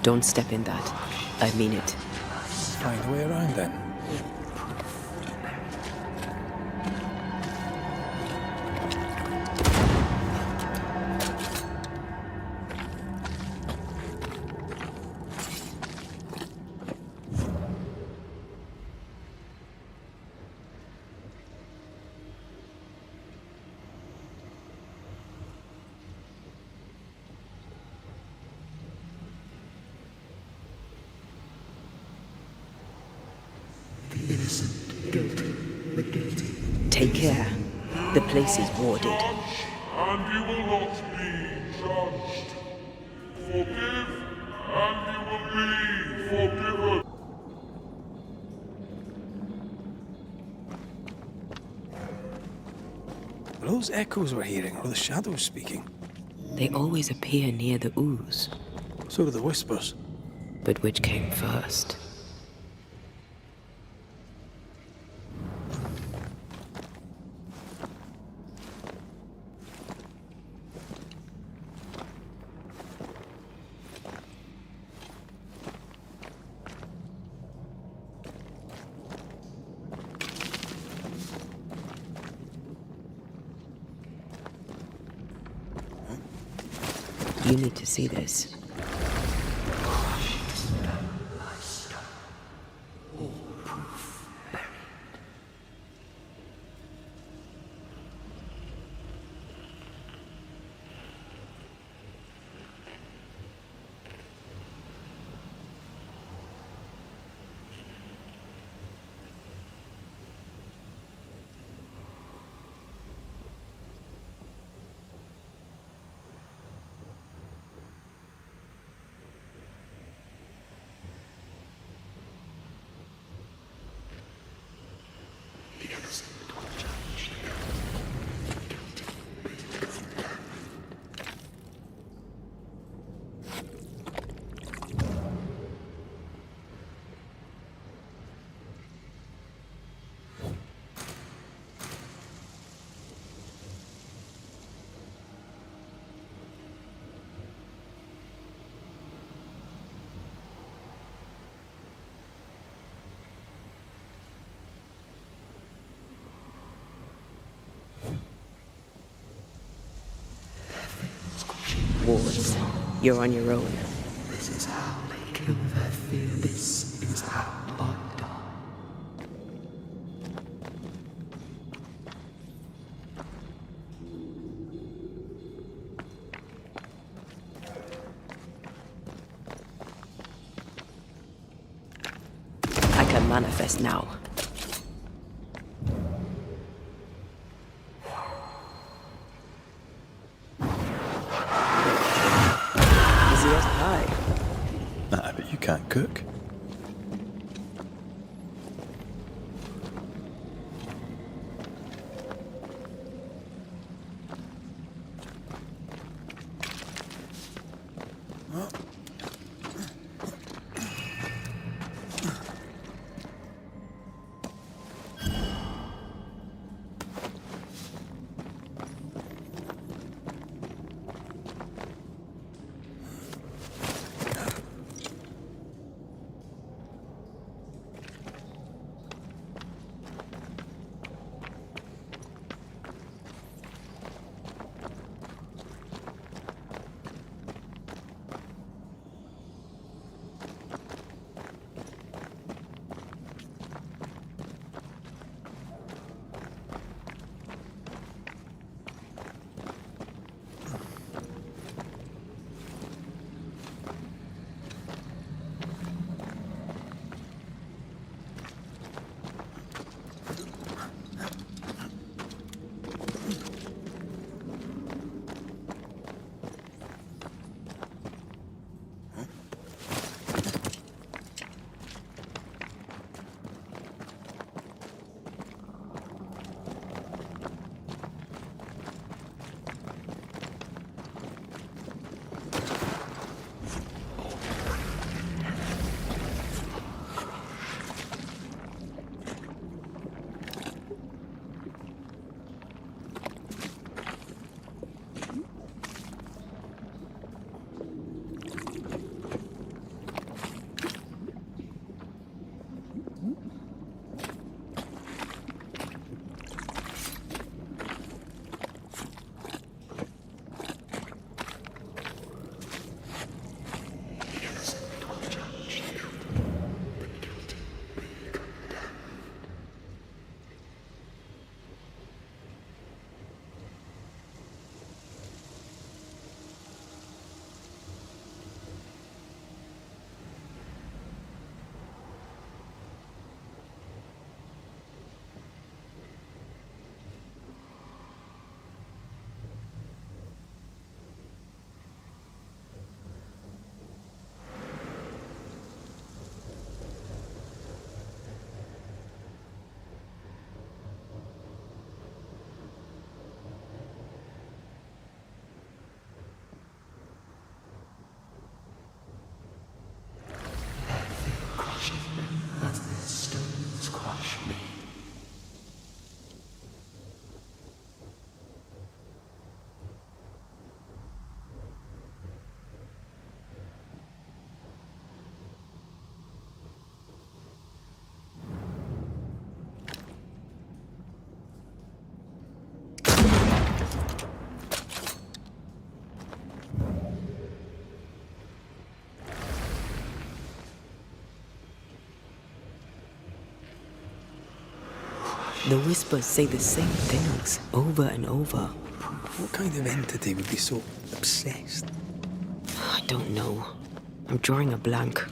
Don't step in that. I mean it. Find a way around then. Take care. The place is warded. And you will not be judged. Forgive, and you will be forgiven. Are those echoes we're hearing, or the shadows speaking? They always appear near the ooze. So do the whispers. But which came first? You need to see this. Wards, you're on your own. This is how they kill their fear. This is how I die. I can manifest now. Easy as pie. Nah, but you can't cook. The whispers say the same things over and over. What kind of entity would be so obsessed? I don't know. I'm drawing a blank.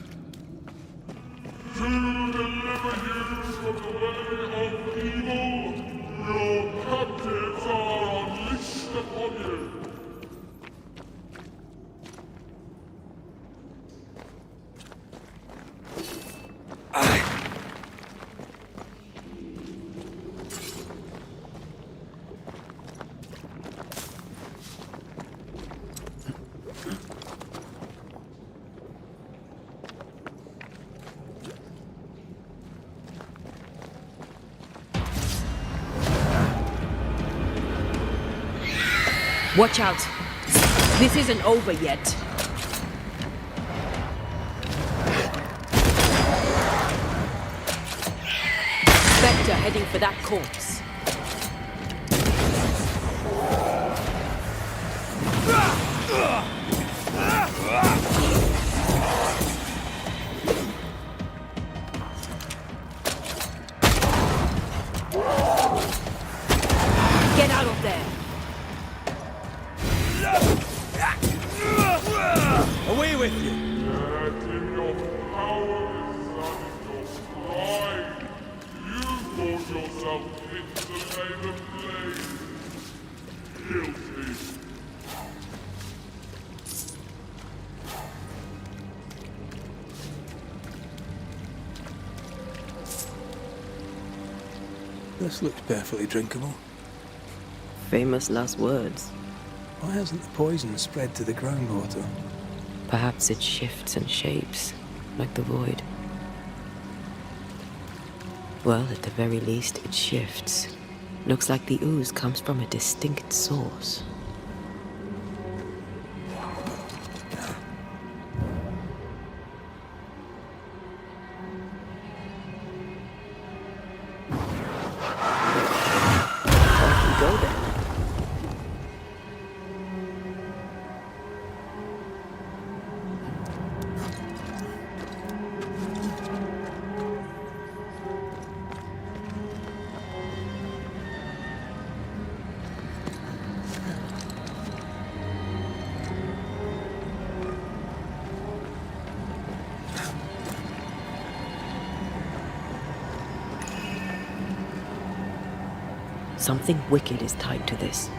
To deliver you from the way of evil, your captives are unleashed upon you. Watch out! This isn't over yet. Spectre heading for that corpse. Get out of there! Away with you! Yet in your cowardice and in your pride, you brought yourself into the Maiden Blade. Guilty. This looks perfectly drinkable. Famous last words. Why hasn't the poison spread to the groundwater? Perhaps it shifts and shapes, like the void. Well, at the very least, it shifts. Looks like the ooze comes from a distinct source. Off we go then. Something wicked is tied to this.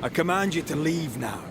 I command you to leave now.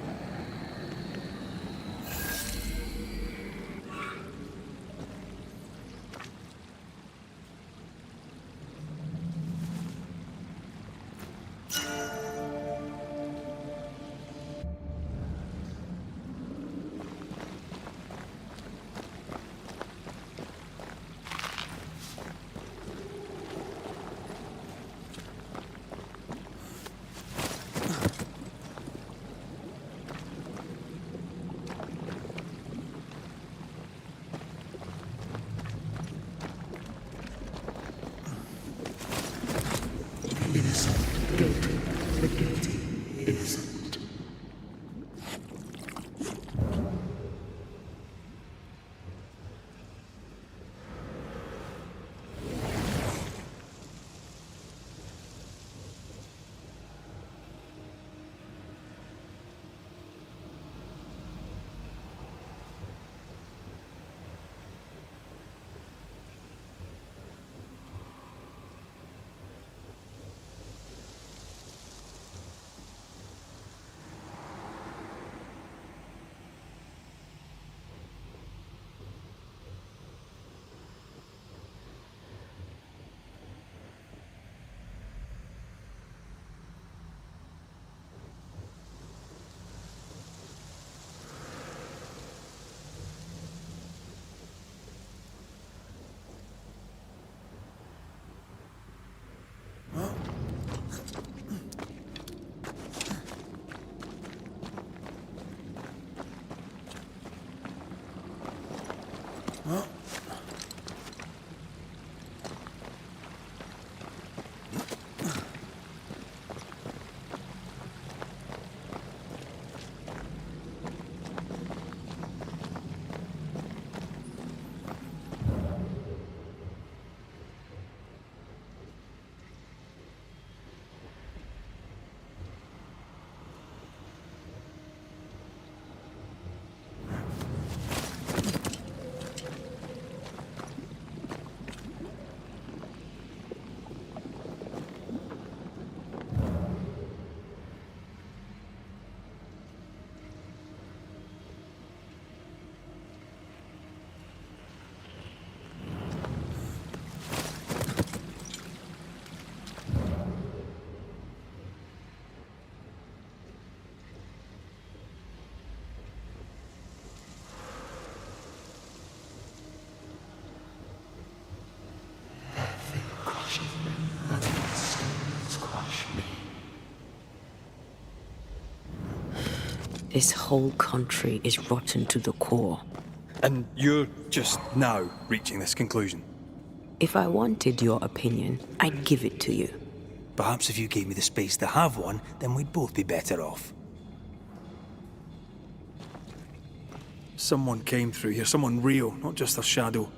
This whole country is rotten to the core. And you're just now reaching this conclusion? If I wanted your opinion, I'd give it to you. Perhaps if you gave me the space to have one, then we'd both be better off. Someone came through here, someone real, not just a shadow.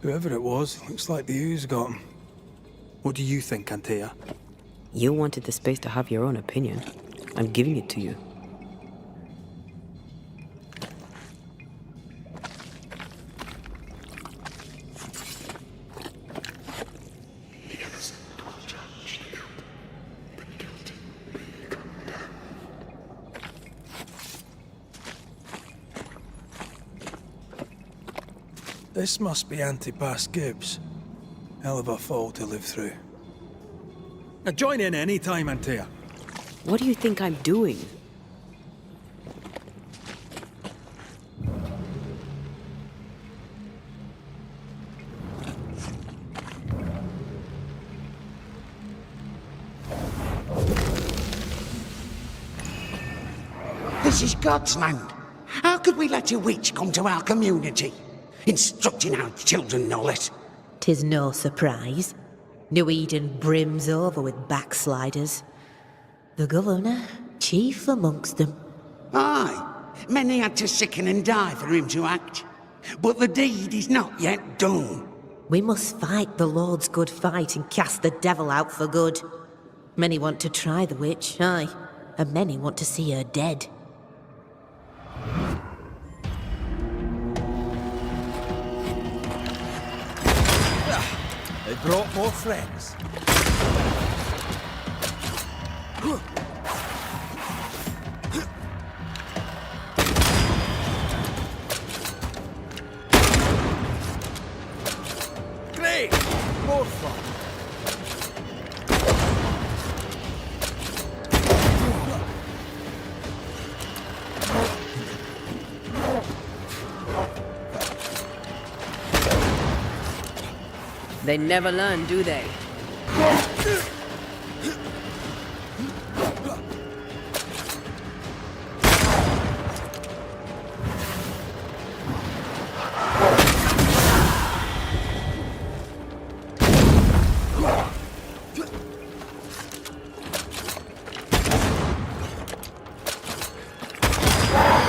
Whoever it was, looks like the ooze got him. What do you think, Antea? You wanted the space to have your own opinion. I'm giving it to you. This must be Antipas Gibbs. Hell of a fall to live through. Now join in any time, Antea. What do you think I'm doing? This is God's land. How could we let a witch come to our community? Instructing our children, no less. 'Tis no surprise. New Eden brims over with backsliders. The governor, chief amongst them. Aye, many had to sicken and die for him to act. But the deed is not yet done. We must fight the Lord's good fight and cast the devil out for good. Many want to try the witch, aye, and many want to see her dead. They brought more friends. Great! More fun. They never learn, do they?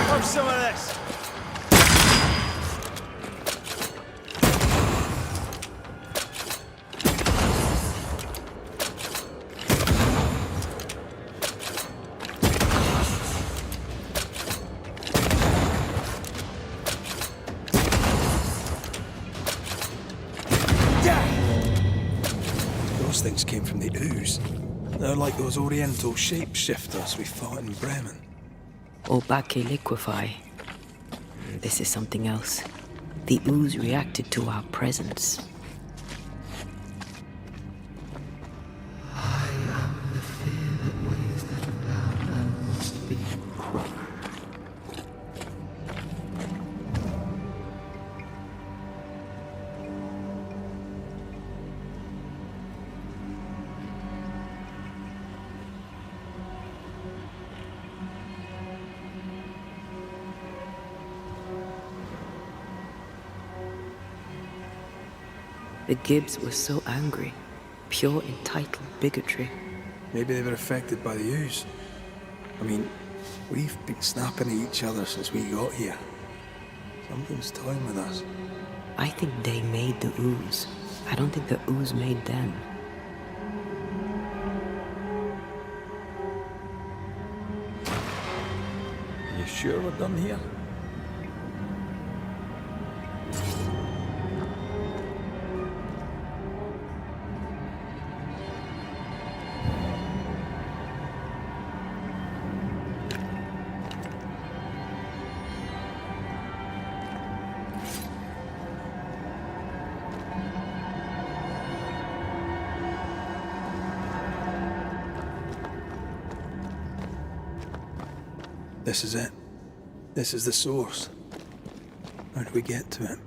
Have some of this. Those things came from the ooze. They're like those oriental shapeshifters we fought in Bremen. Obake liquefy. This is something else. The ooze reacted to our presence. I am the fear that weighs them down and must be crushed. The Gibbs were so angry. Pure entitled bigotry. Maybe they were affected by the ooze. I mean, we've been snapping at each other since we got here. Something's toying with us. I think they made the ooze. I don't think the ooze made them. You sure we're done here? This is it. This is the source. How do we get to it?